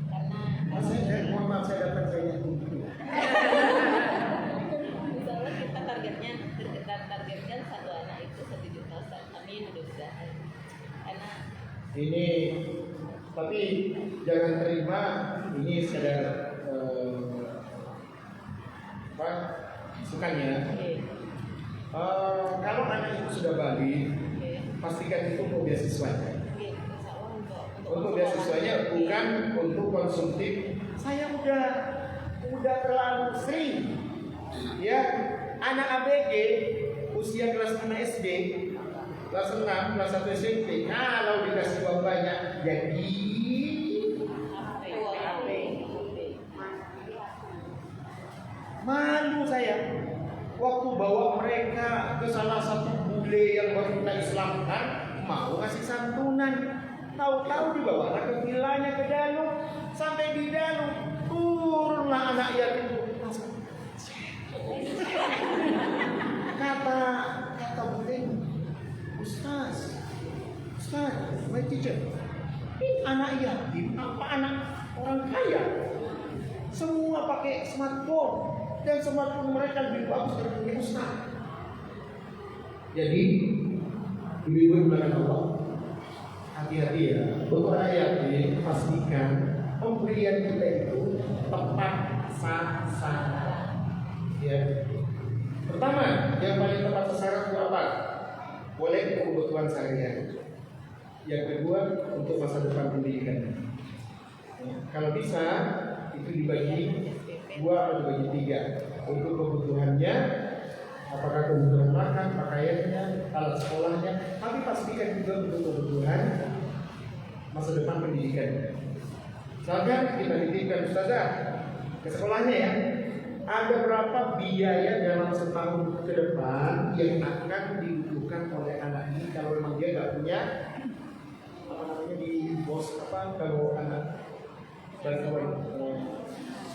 Speaker 3: Karena
Speaker 2: Mohon maaf saya dapat kayaknya.
Speaker 3: misalnya kita targetkan satu anak itu 1 juta. Amin, mudah-mudahan. Karena
Speaker 2: Ini tapi jangan terima ini sekedar sukanya. Kalau anak itu sudah balik, pastikan itu untuk beasiswanya. Untuk beasiswanya bukan untuk konsumtif. Saya udah terlalu sering ya anak ABG usia kelas 5 SD, kelas 6, kelas 1 SMP. Kalau dikasih uang banyak jadi malu saya waktu bawa mereka ke salah satu bule yang baru kita Islamkan, mau kasih santunan, tahu-tahu dibawa ke vilanya ke dalam, sampai di dalam turunlah anak yatim. Kata bule, Ustaz, my teacher, ini anak yatim apa anak orang kaya? Semua pakai smartphone. Dan smartphone mereka lebih bagus dari punya Ustaz. Jadi ibu-ibu yang Allah, hati-hati ya. Untuk anak yatim pastikan pemberian kita itu tepat sasaran. Ya. Pertama, yang paling tepat sasaran itu apa? Boleh kebutuhan sehari-hari. Yang kedua, untuk masa depan pendidikan. Ya. Kalau bisa itu dibagi 2 atau dibagi 3 untuk kebutuhannya, apakah kebutuhan makan, pakaiannya, alat sekolahnya, tapi pastikan juga untuk kebutuhan masa depan pendidikan. Misalkan kita titipkan ustazah ke sekolahnya ya, ada berapa biaya dalam setahun ke depan yang akan dibutuhkan oleh anak ini kalau memang dia nggak punya apa namanya di bos apa kalau anak bantuan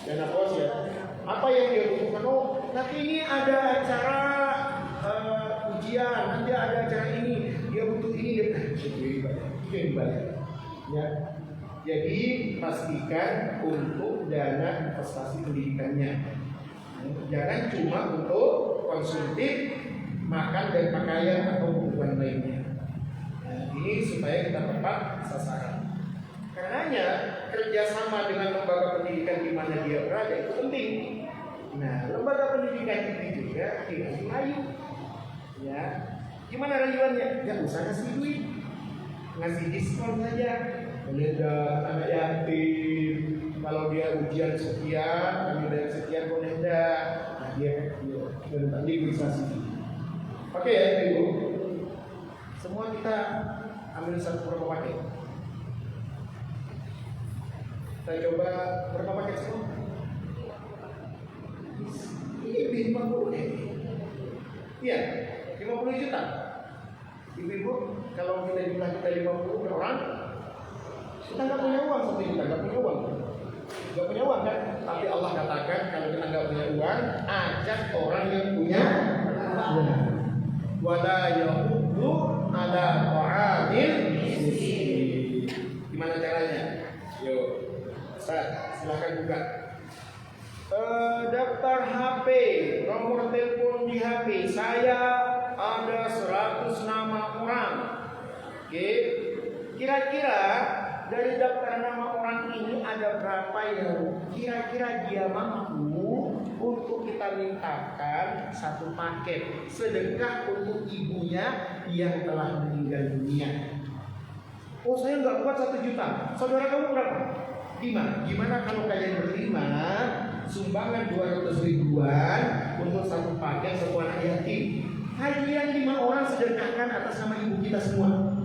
Speaker 2: dana bos ya, apa yang dia butuhkan? Oh, nanti ini ada acara ujian, nanti ada acara ini, dia butuh ini, dia bayar. Ya, jadi pastikan untuk dana investasi pendidikannya. Jangan cuma untuk konsumtif, makan dan pakaian atau kebutuhan lainnya. Nah, ini supaya kita tepat sasaran. Karenanya kerjasama dengan lembaga pendidikan di mana dia berada itu penting. Nah, lembaga pendidikan itu juga tidak rayu. Ya, gimana rayuannya? Ya usah ngasih duit, ngasih diskon saja. Beda anak yatim, kalau dia ujian sekian, kami dari sekian boleh dah. Nah, dia negosiasi. Oke ya, ibu. Semua kita ambil satu berapa paket. Saya coba berapa paket semua? Ini 50 deh. Iya, 50 juta. Ibu-ibu, kalau kita jumlah kita 50 per orang, kita nggak punya uang 1 juta, nggak punya uang. 30 Tuhan, ajak orang yang punya. Wala yahuddu ala ta'amil miskin. Gimana caranya? Yuk, Ustaz, silakan buka. Daftar HP, nomor telepon di HP saya ada 100 nama orang. Oke, kira-kira dari daftar nama orang ini ada berapa yang kira-kira dia mampu untuk kita mintakan satu paket sedekah untuk ibunya yang telah meninggal dunia. Oh, saya nggak kuat 1 juta. Saudara kamu berapa? 5. Gimana kalau kalian berlima sumbangan 200 ribuan untuk satu paket satu anak yatim? Kalian 5 orang sedekahkan atas nama ibu kita semua.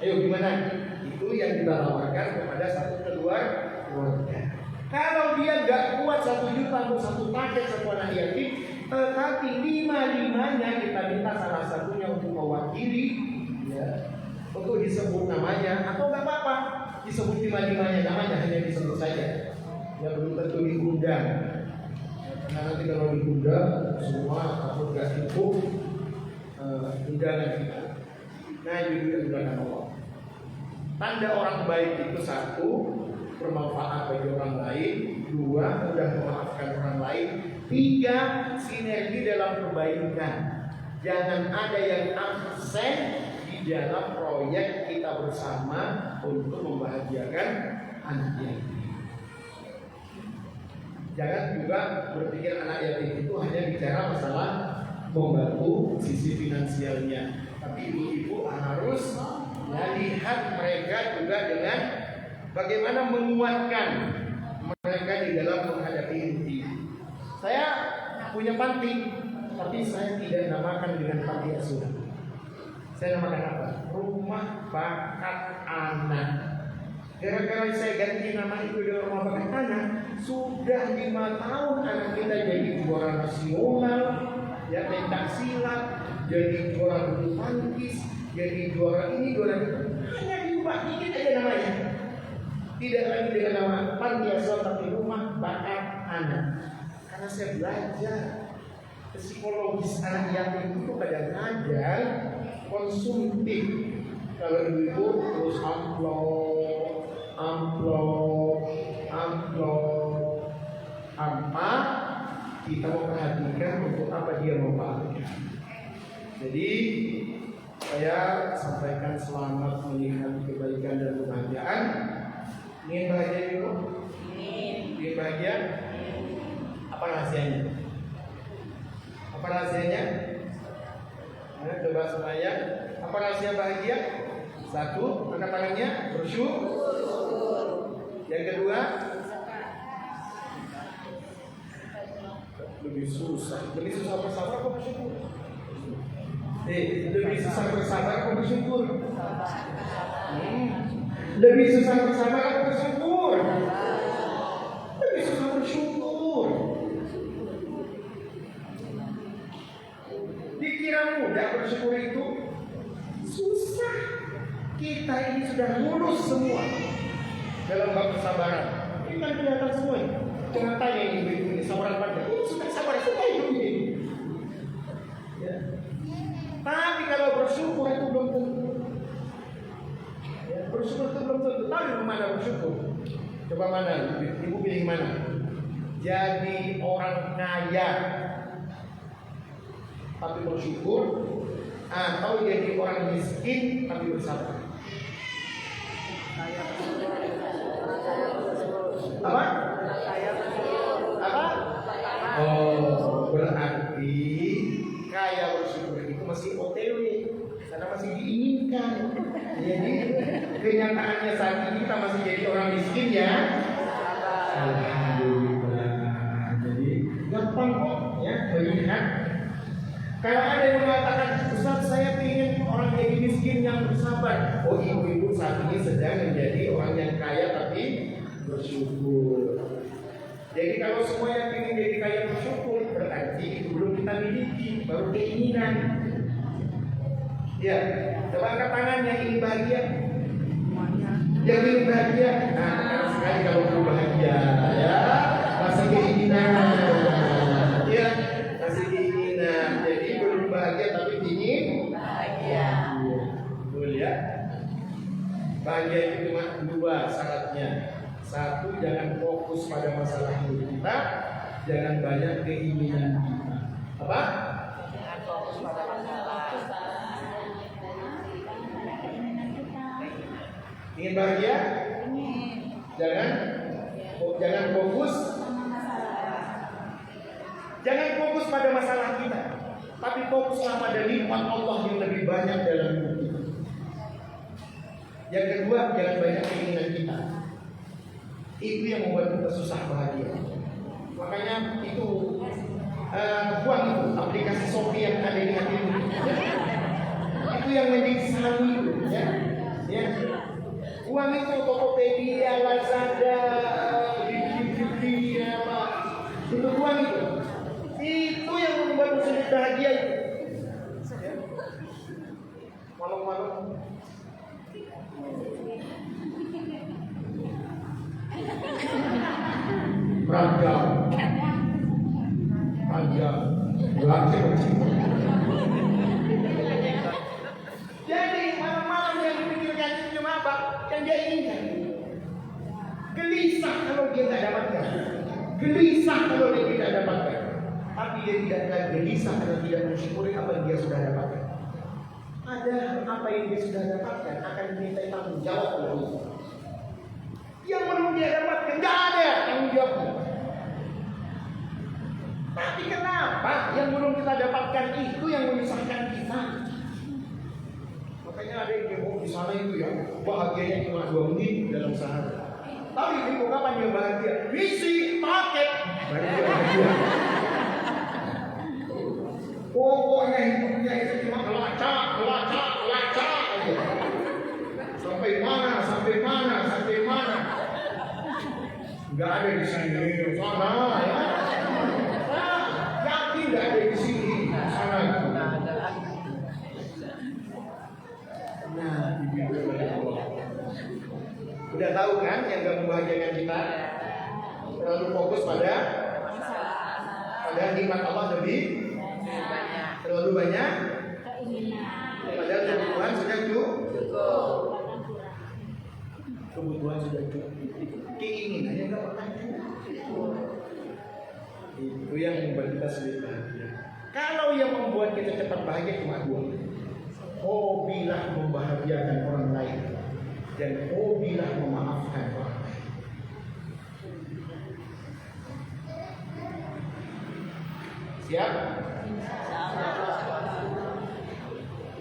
Speaker 2: Ayo gimana? Itu yang kita tawarkan kepada satu keluarga. Kalau dia nggak kuat 1 juta untuk satu paket satu anak yatim, tetapi 5-5-nya kita minta salah satunya untuk mewakili, ya, untuk disebut namanya, atau nggak apa-apa disebut 5-5-nya namanya, hanya disebut saja. Ya belum tentu diundang. Karena nanti kalau diundang semua takut nggak cukup undangan kita. Nah, judulnya undangan Allah. Tanda orang baik itu 1, bermanfaat bagi orang lain. 2, mudah memaafkan orang lain. 3, sinergi dalam perbaikan. Jangan ada yang absen di dalam proyek kita bersama untuk membahagiakan anak yatim. Jangan juga berpikir anak yatim itu hanya bicara masalah membantu sisi finansialnya, tapi ibu-ibu harus lihat mereka juga dengan bagaimana menguatkan mereka di dalam menghadapi inti. Saya punya panti, tapi saya tidak namakan dengan panti asuhan. Saya namakan apa? Rumah bakat anak. Gara-gara saya ganti nama itu dengan rumah bakat anak, sudah 5 tahun anak kita jadi juara nasional, ya pencak silat, jadi juara bulu tangkis, jadi juara ini, juara itu. Hanya diubah dikit aja namanya. Tidak lagi dengan nama panti asuhan, tapi rumah bakat anak. Karena saya belajar psikologis anak yatim itu kadang-kadang konsumtif. Kalau ibu terus amplop tanpa kita memperhatikan untuk apa dia membahagiakan. Jadi saya sampaikan selamat melihat kebaikan dan kebahagiaan. Ingin bahagia ibu? Ingin bahagia? Apa rahasianya? Apa rahasianya? Coba semuanya. Apa rahasia bahagia? 1, angkat tangannya, bersyukur. Yang kedua, lebih susah bersabar apa bersyukur? Lebih susah bersabar apa bersyukur? Lebih susah bersabar apa bersyukur? Lebih susah bersyukur. Dikira mudah bersyukur itu susah. Kita ini sudah lulus semua dalam bab kesabaran. Ini kan kelihatan semua. Jangan tanya ibu-ibu ini sabaran pada. Ini sudah sabar semua ibu ini. Ya. Tapi kalau bersyukur itu belum tentu. Ya, bersyukur itu belum tentu. Tahu mana bersyukur? Coba mana? Ibu pilih mana? Jadi orang kaya tapi bersyukur, atau jadi orang miskin tapi bersabar. Apa? Oh, berarti kaya bersyukur itu masih OTW, karena masih diinginkan. Jadi kenyataannya saat ini kita masih jadi orang miskin ya. Alhamdulillah. Jadi gampang kok ya melihat. Kalau ada yang mengatakan, Ustaz saya ingin orang yang miskin yang bersabar. Oh, ibu-ibu saat ini sedang menjadi orang yang kaya tapi bersyukur. Jadi kalau semua yang ingin jadi kaya bersyukur, berarti itu belum kita miliki, baru keinginan. Ya, coba angkat tangan yang ingin bahagia. Yang ingin bahagia, nah sekali kalau belum bahagia, ya masih keinginan. Satu, jangan fokus pada masalah hidup kita, jangan banyak keinginan kita. Apa?
Speaker 3: Jangan fokus pada masalah.
Speaker 2: Ingin bahagia? Jangan fokus. Jangan fokus pada masalah kita, tapi fokuslah pada nikmat Allah yang lebih banyak dalam hidup kita. Yang kedua, jangan banyak keinginan kita. Itu yang membuat kita susah bahagia. Makanya itu buang itu aplikasi Shopee yang ada di hati itu. Itu yang menjadi selalu ya. Buang itu Tokopedia, Lazada, Bibi, apa. Itu buang itu. Itu yang membuat sulit bahagia itu. Malam-malam beragam, jadi malam-malam yang dipikirkan itu cuma apa? Yang dia inginkan. Gelisah kalau dia tidak dapatkan. Gelisah kalau dia tidak dapatkan. Tapi dia tidak akan gelisah karena tidak mensyukuri apa yang dia sudah dapatkan. Ada apa yang dia sudah dapatkan akan diminta tanggung jawab oleh Allah. Yang belum dia dapatkan tidak ada tanggung jawabnya. Tapi kenapa yang belum kita dapatkan itu yang menyusahkan kita? Makanya ada yang demo di sana itu ya, bahagianya cuma 2 menit dalam sehari. Tapi ibu kapan dia bahagia? Misi paket baru dia bahagia. Pokoknya hidupnya itu cuma kelacak aja. Sampai mana? Enggak ada di sini, sana ya. Yakin enggak ada di sini, sana. Nah, udah tahu kan yang gak membahagiakan kita? Terlalu fokus pada nikmat Allah lebih terlalu banyak. Padahal kebutuhan sudah cukup. Kebutuhan sudah cukup. Keinginannya nggak pernah cukup. Itu yang membuat kita sulit bahagia. Kalau yang membuat kita cepat bahagia cuma 2. Hobilah membahagiakan orang lain dan hobilah memaafkan orang lain. Siap?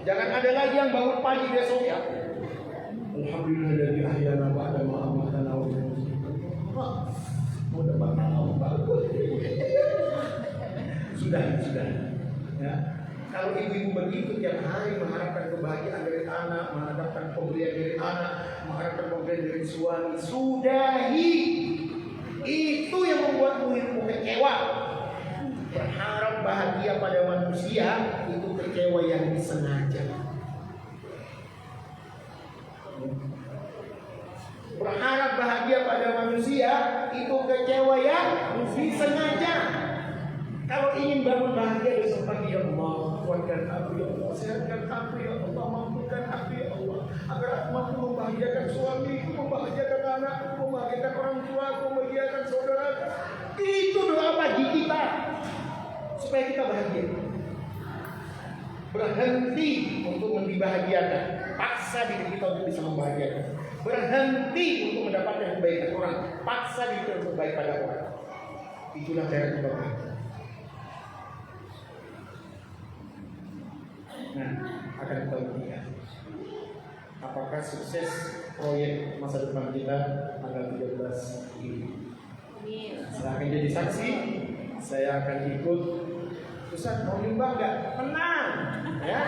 Speaker 2: Jangan ada lagi yang bangun pagi besok ya. Alhamdulillah dari ahyana ba'da ma amatana wa mau dapat malam bagus. Sudah. Ya. Kalau ibu-ibu begitu tiap hari mengharapkan kebahagiaan dari anak, mengharapkan pemberian dari anak, mengharapkan pemberian dari suami, sudahi. Itu yang membuatmu kecewa. Berharap bahagia pada manusia itu kecewa yang disengaja. Berharap bahagia pada manusia itu kecewa yang disengaja. Kalau ingin bangun bahagia besok pagi, ya Allah, kuatkan aku ya Allah, sehatkan aku ya Allah, mampukan aku ya Allah, agar aku mampu membahagiakan suamiku, membahagiakan anakku, membahagiakan orang tuaku, membahagiakan saudaraku. Itu doa pagi kita supaya kita bahagia. Berhenti untuk dibahagiakan, paksa diri kita untuk bisa membahagiakan. Berhenti untuk mendapatkan kebaikan orang, paksa diri kita untuk baik pada orang. Itulah cara kita bahagia. Nah, akan kita lihat apakah sukses proyek masa depan kita tanggal 13 ini. Saya akan jadi saksi, saya akan ikut. Ustaz mau nyumbang nggak? Tenang, ya.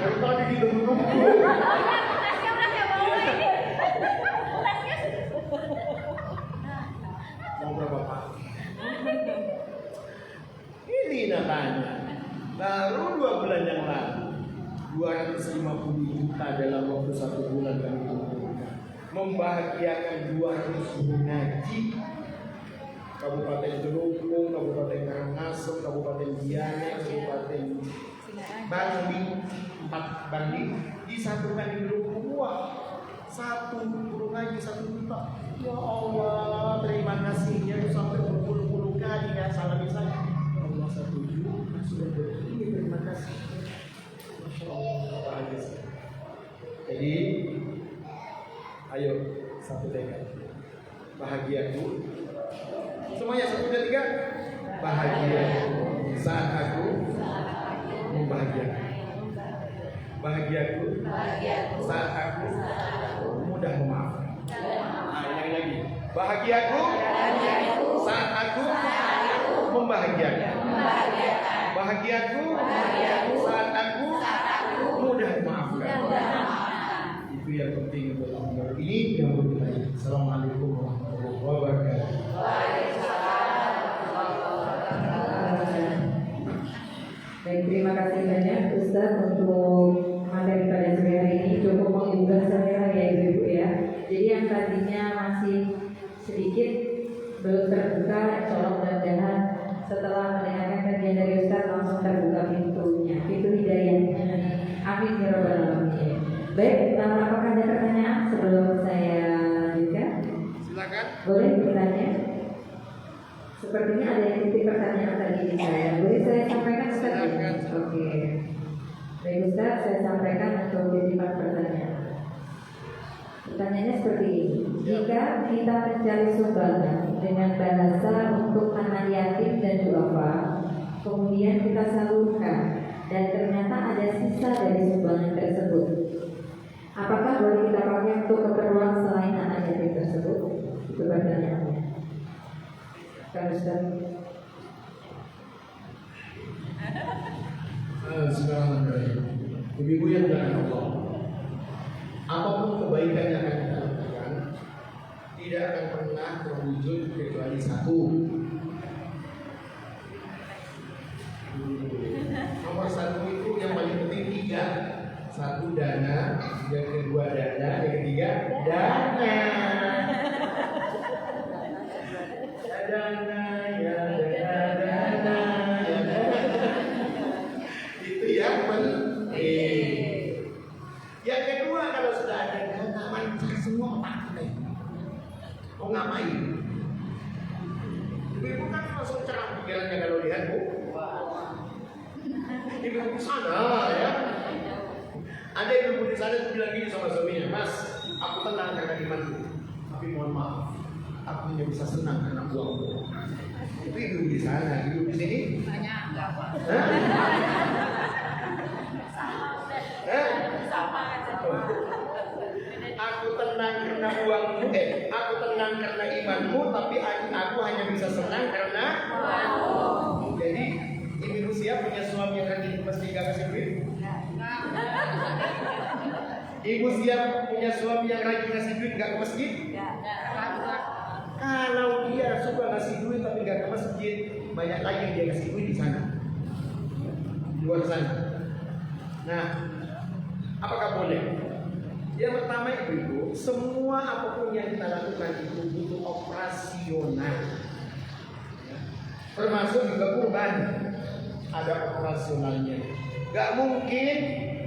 Speaker 2: Dari tadi ditunggu-tunggu. Mau berapa Pak? Ini datanya. Baru 2 bulan yang lalu 250 juta dalam waktu 1 bulan kami kumpulkan. Membahagiakan 200 guru ngaji Kabupaten Jelupung, Kabupaten Karangasem, Kabupaten Gianyar, Kabupaten Bangli, 4 Bangli disatukan di grup. Wah, satu guru ngaji 1 juta. Ya Allah, terima kasihnya itu sampai berpuluh-puluh kali ya salami saya. Allah 1 juta sudah begini, terima kasih. Masya Allah, bahagia sekali. Jadi, ayo satu tekad. Bahagiaku. Semuanya 1, 2, 3. Bahagia saat aku membahagiakan. Bahagiaku saat aku mudah memaafkan. Yang lagi. Bahagiaku saat aku membahagiakan. Bahagiaku saat aku mudah memaafkan. Itu yang penting untuk Allah. Ini yang berguna. Assalamualaikum warahmatullahi wabarakatuh.
Speaker 1: Baik, terima kasih banyak Ustaz untuk materi pada sore hari ini, cukup menggugah selera ya Ibu-ibu ya. Jadi yang tadinya masih sedikit belum terbuka, insya Allah mudah-mudahan setelah mendengarkan kajian dari Ustaz langsung terbuka pintunya, pintu hidayahnya. Amin ya rabbal alamin. Baik, apakah ada pertanyaan sebelum saya lanjutkan?
Speaker 2: Silakan.
Speaker 1: Boleh bertanya? Sepertinya ada yang titip pertanyaan tadi di saya. Boleh saya sampaikan Ustaz?
Speaker 2: Silakan.
Speaker 1: Oke. Baik Ustaz, saya sampaikan untuk titipan pertanyaan. Pertanyaannya seperti ini. Jika kita mencari sumbangan dengan bahasa untuk anak yatim dan duafa, kemudian kita salurkan dan ternyata ada sisa dari sumbangan tersebut, apakah boleh kita pakai untuk keperluan selain anak yatim tersebut? Itu pertanyaannya. Kan Ustaz?
Speaker 2: Bismillahirrahmanirrahim. Ibu-ibu yang dimuliakan Allah, apapun kebaikan yang akan kita lakukan tidak akan pernah terwujud kecuali satu. Nomor satu itu yang paling penting 3. 1 dana, yang kedua dana, yang ketiga dana. Dana, ya dana. Itu yang penting. Yang kedua, kalau sudah ada dana, lancar semua otak kita. Mau ngapain? Ibu-ibu kan langsung cerah pikirannya kalau lihat, Bu. Ibu-ibu sana ya. Ada ibu-ibu di sana tuh bilang gini sama suaminya, Mas, aku tenang karena imanku, tapi mohon maaf, aku hanya bisa senang karena uangku. Itu ibu di sana, ibu di sini. Aku tenang karena uangmu, aku tenang karena imanmu, tapi aku hanya bisa senang karena uangmu. Jadi ibu siap punya suami yang rajin ke masjid gak kasih duit? Ibu siap punya suami yang rajin kasih duit gak ke masjid? Kalau dia suka ngasih duit tapi gak ke masjid, banyak lagi yang dia kasih duit di sana, di luar sana. Nah, apakah boleh? Yang pertama ibu-ibu, semua apapun yang kita lakukan itu butuh operasional, termasuk juga kurban, ada operasionalnya. Gak mungkin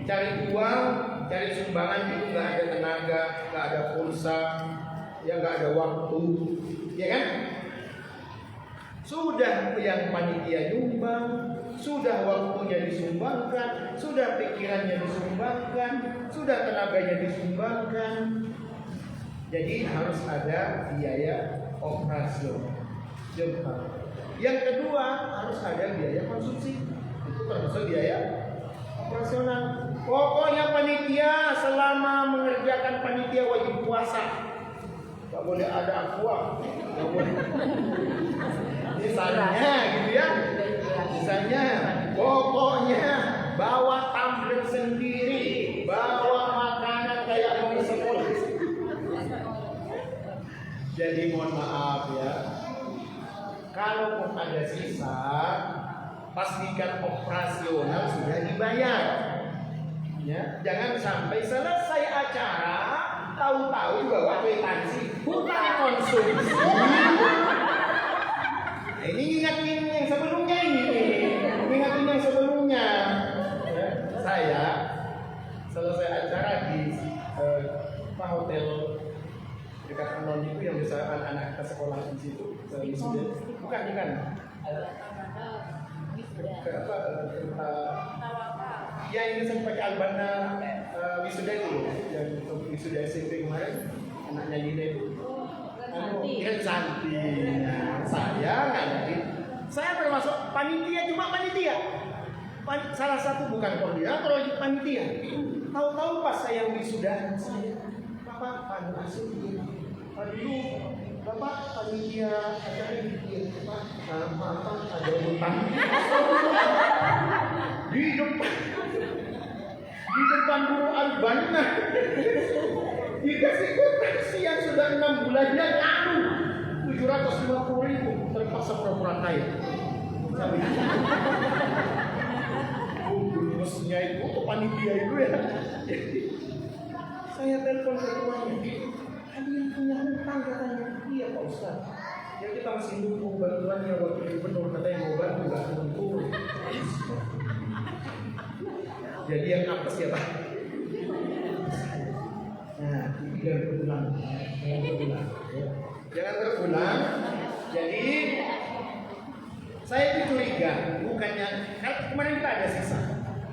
Speaker 2: cari uang, cari sumbangan itu gak ada tenaga, gak ada pulsa, ya gak ada waktu, ya kan? Sudah yang panitia nyumbang, sudah waktunya disumbangkan, sudah pikirannya disumbangkan, sudah tenaganya disumbangkan. Jadi harus ada biaya operasional. Yang kedua harus ada biaya konsumsi. Itu termasuk biaya operasional. Pokoknya panitia selama mengerjakan panitia wajib puasa. Gak boleh ada aqua, gak boleh. Misalnya gitu ya. Misalnya pokoknya bawa tumbler sendiri, bawa makanan kayak mau sekolah. Jadi mohon maaf ya, kalaupun ada sisa, pastikan operasional sudah dibayar. Ya, jangan sampai selesai acara tahu-tahu bawa kwitansi bukan konsumsi. Ini ingatin yang sebelumnya ini, ingatin yang sebelumnya. Ya, saya selesai acara di hotel anak-anak kita sekolah di situ. Bukan. Ke apa? Ya ini saya pakai albana wisuda itu, yang wisuda SMP kemarin, anaknya Lina itu. Kan Santi. Nah, saya nggak jadi. Saya termasuk panitia, cuma panitia. Salah satu bukan koordinator, panitia. Tahu-tahu pas saya wisuda, saya Bapak Pak Asyik, dulu Bapak panitia acara ini, Pak ada utang di depan guru albana. Dikasih kontasi yang sudah 6 bulannya lalu 750.000, terpaksa pura-pura kaya. Mestinya itu panitia itu ya. Saya telepon ketuanya, ada yang punya hutang katanya. Iya Pak Ustaz. Ya kita masih nunggu bantuannya wakil gubernur, katanya mau bantu nggak turun. Jadi yang apes ya Pak. Nah, ini jangan terulang. Jangan terulang. Jadi saya itu curiga, bukannya kan kemarin kita ada sisa.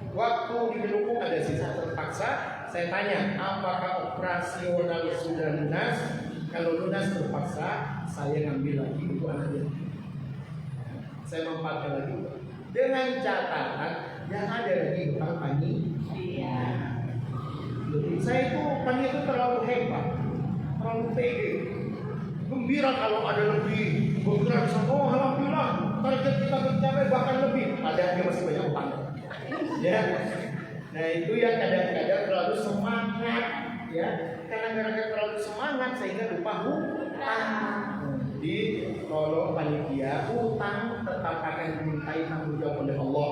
Speaker 2: Waktu di Belukung ada sisa, terpaksa saya tanya, apakah operasional sudah lunas? Kalau lunas terpaksa saya ngambil lagi untuk anaknya. Saya manfaatkan lagi dengan catatan yang ada lagi utang panitia. Saya itu panitia itu terlalu hebat, terlalu pede, gembira kalau ada lebih, bergerak sama alhamdulillah target kita tercapai bahkan lebih. Padahal dia masih banyak utang. Ya, nah itu yang kadang-kadang terlalu semangat, ya, karena gara-gara terlalu semangat sehingga lupa hutang. Jadi kalau panitia hutang tetap akan dimintai tanggung jawab oleh Allah.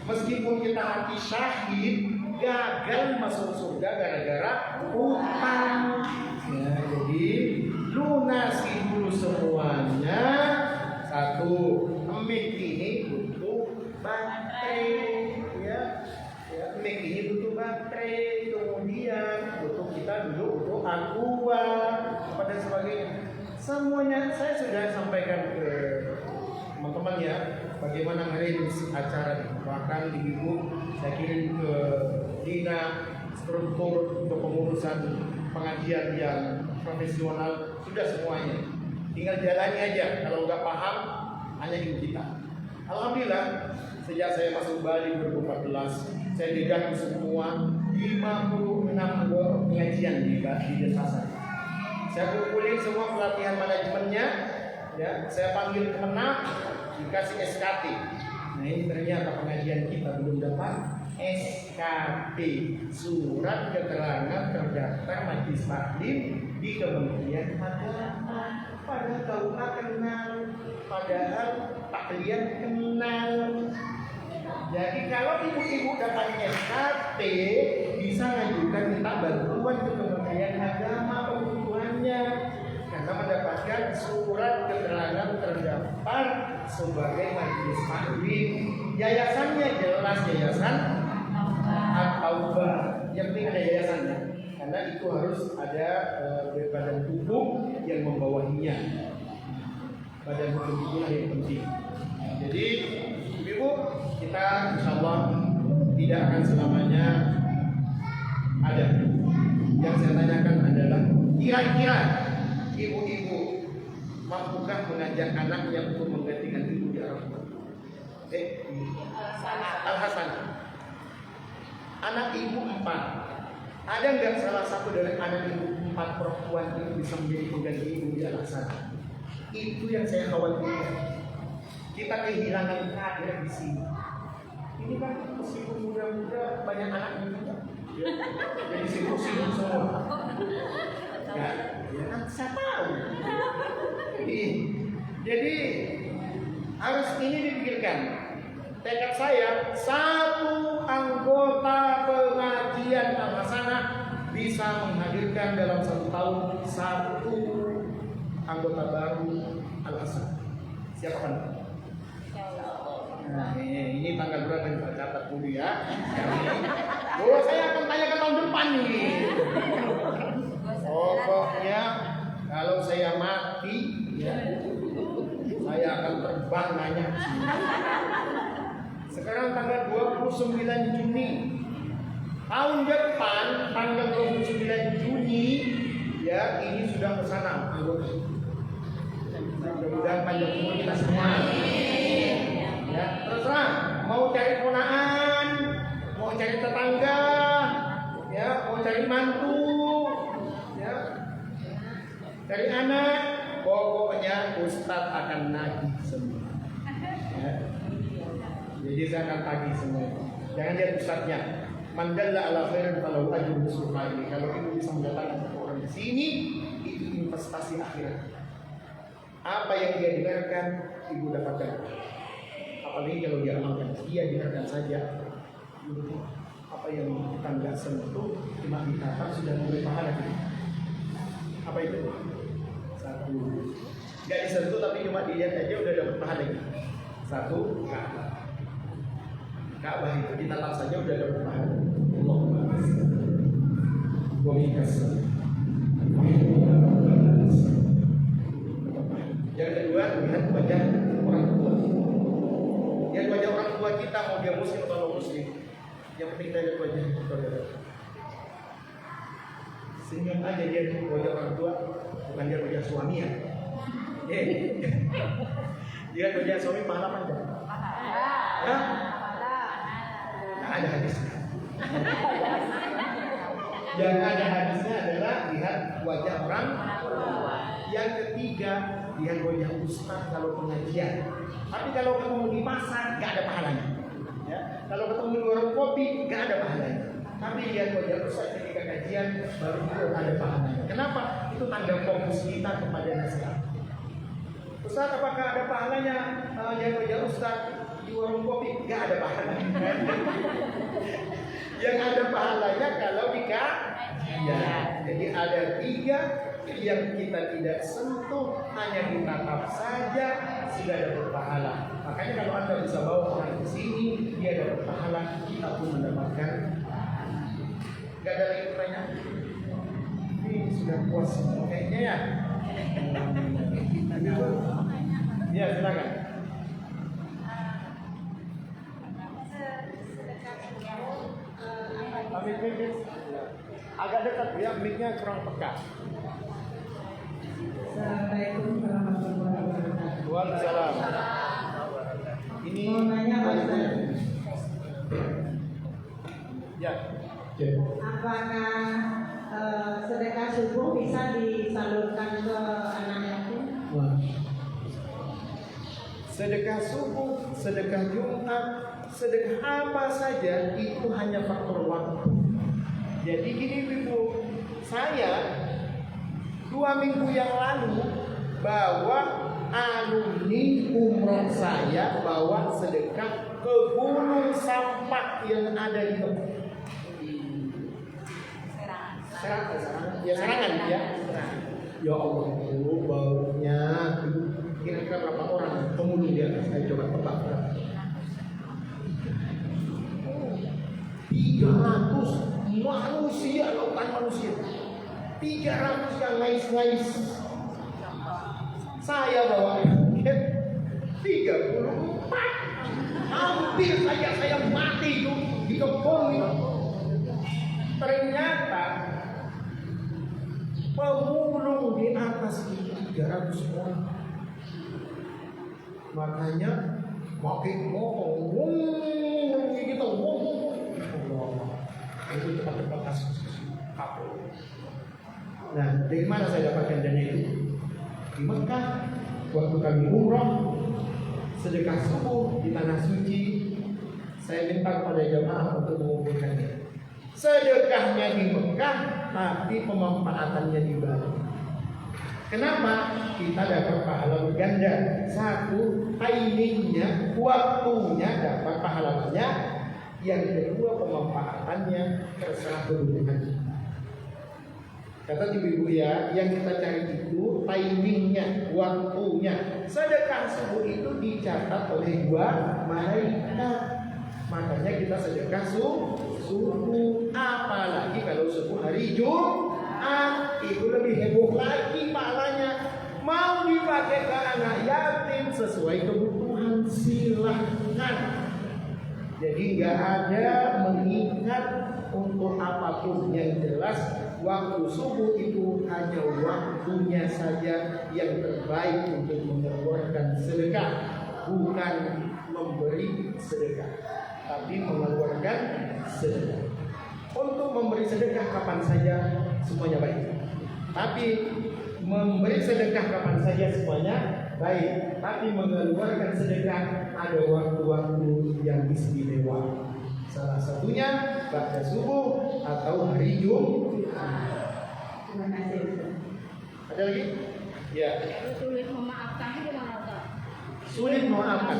Speaker 2: Meskipun kita mati syahid, gagal masuk surga gara-gara hutang. Ya, jadi lunasi dulu semuanya. Satu, mic ini butuh baterai, ya. Mic ini butuh baterai, kemudian butuh kita dulu butuh aqua, dan sebagainya. Semuanya saya sudah sampaikan ke teman-teman ya, bagaimana ngerilis acara ini. Bahkan di Ibu saya kirim ke Dina struktur untuk pengurusan pengajian yang profesional, sudah semuanya. Tinggal jalani aja, kalau nggak paham hanya ibu kita. Alhamdulillah sejak saya masuk Bali 2014 saya didampingi semua 56 pengajian di Denpasar. Saya kumpulin semua pelatihan manajemennya, ya, saya panggil kemenang, dikasih SKT. Nah ini ternyata pengajian kita belum dapat SKT, surat keterangan terdaftar majelis taklim di Kementerian Agama. Padahal KUA kenal, padahal taklian kenal. Jadi kalau ibu-ibu dapat SKT bisa ngajukan minta bantuan ke Kementerian Agama kebutuhannya karena mendapatkan surat keterangan terdaftar sebagai majelis taklim. Yayasannya jelas yayasan At-Taubah. Yang penting ada yayasannya, karena itu harus ada badan hukum yang membawahinya. Badan hukum itulah yang penting. Jadi ibu, kita insyaallah tidak akan selamanya ada. Yang saya tanyakan adalah kira-kira ibu-ibu mampukah mengajak anaknya untuk menggantikan ibu di Arab? Al-Hasan. Anak ibu 4. Ada nggak salah satu dari anak ibu 4 perempuan ini bisa menjadi pengganti ibu di Al-Hasan? Itu yang saya khawatirkan. Kita kehilangan kader di sini. Ini kan meskipun muda-muda banyak anaknya juga. Jadi sibuk-sibuk semua. Ya kan saya tahu. Jadi harus ini dipikirkan. Tekad saya, satu anggota pengajian Al-Hasanah bisa menghadirkan dalam 1 tahun 1 anggota baru Al-Hasanah. Siapa? Nah, ini tanggal berapa yang tercatat dulu ya? Oh, saya akan tanya ke tahun depan nih. Pokoknya Kalau saya mati, ya, saya akan terbang nanya. Sekarang tanggal 29 Juni. Tahun depan tanggal 29 Juni, ya, ini sudah ke sana. Mudah-mudahan panjang umur kita semua. Ya, terserah mau cari ponaan, mau cari tetangga, ya, mau cari mantu, ya, cari anak, pokoknya Ustadz akan nagih semua. Ya. Jadi saya akan tagih semua. Jangan lihat Ustadznya. Mandalla ala khairin falahu ajrun mislu fa'ili. Kalau itu bisa mendatangkan orang di sini, itu investasi akhirat. Apa yang dia dengarkan, ibu dapatkan. Apalagi kalau dia amalkan, dia dengarkan saja. Apa yang kita nggak sentuh, cuma dikatakan sudah mulai pahala kita. Apa itu? Satu, nggak disentuh tapi cuma dilihat aja udah dapat pahala kita. Satu, Ka'bah itu ditatap saja udah dapat pahala. Allahumma wa minkas. Yang kedua, lihat wajah orang tua. Lihat wajah orang tua kita, mau dia muslim atau non muslim. Yang penting kita lihat wajah saudara. Senyum aja dia wajah orang tua, bukan dia wajah suami ya. Dia wajah suami pahala panjang. Nah, ada hadisnya. Yang ada hadisnya adalah lihat wajah orang. Yang ketiga, lihat wajah ustaz kalau pengajian. Tapi kalau ketemu di pasar, nggak ada pahalanya. Ya. Kalau ketemu di warung kopi, nggak ada pahalanya. Tapi lihat wajah ustaz ketika kajian, baru ada pahalanya. Kenapa? Itu tanda fokus kita kepada nasihat. Ustaz, apakah ada pahalanya lihat wajah ustaz di warung kopi? Nggak ada pahalanya. Yang ada pahalanya kalau dikajian. Jadi ada tiga yang kita tidak sentuh, hanya ditatap saja sudah dapat pahala. Makanya kalau Anda bisa bawa orang ke sini, dia dapat pahala, kita pun mendapatkan. Gak ada lagi pertanyaan? Ini sudah puas kayaknya ya. Ya, silakan. Agak dekat ya, mic-nya kurang peka.
Speaker 1: Assalamualaikum warahmatullahi wabarakatuh.
Speaker 2: Waalaikumsalam. Ini
Speaker 1: mau nanya Pak Ustaz,
Speaker 2: ya.
Speaker 1: apakah sedekah subuh bisa disalurkan ke anak yatim?
Speaker 2: Sedekah subuh, sedekah Jumat, sedekah apa saja itu hanya faktor waktu. Jadi gini Ibu, saya 2 minggu yang lalu bawa alumni umroh saya bawa sedekah ke gunung sampah yang ada di Serangan ya. Ya Allah, baunya kira-kira berapa orang pemulung di atas? Saya coba tebak. 300 manusia, lautan manusia. 300 yang ngais-ngais. Saya bawa 34. Hampir saja saya mati itu di kebun itu. Ternyata pemulung di atas itu 300 orang. Makanya makin ngomong gitu, itu cepat-cepat kasus kapal. Nah, dari mana saya dapatkan dana itu? Di Mekah, waktu kami umrah, sedekah subuh di tanah suci, saya minta kepada jamaah untuk mengumpulkannya. Sedekahnya di Mekah, tapi pemanfaatannya di Bali. Kenapa? Kita dapat pahala berganda. Satu, timingnya, waktunya dapat pahala banyak. Yang kedua, pemanfaatannya terserah berhubungan. Kata ibu-ibu ya, yang kita cari itu timingnya, waktunya. Sedekah subuh itu dicatat oleh 2 malaikat. Makanya kita sedekah subuh. Apalagi kalau subuh hari Jumat. zakat itu lebih heboh lagi pahalanya. Mau dipakai ke anak yatim sesuai kebutuhan, silahkan. Jadi nggak ada mengikat untuk apapun, yang jelas waktu subuh itu hanya waktunya saja yang terbaik untuk mengeluarkan sedekah, bukan memberi sedekah, tapi mengeluarkan sedekah. Untuk memberi sedekah kapan saja semuanya baik, tapi memberi sedekah kapan saja semuanya baik, tapi mengeluarkan sedekah ada waktu-waktu yang istimewa. Salah satunya pada subuh atau hari Jumat.
Speaker 1: Terima kasih Ustaz.
Speaker 2: Ada lagi? Ya.
Speaker 3: Sulit memaafkan itu gimana Ustaz?
Speaker 2: Sulit memaafkan.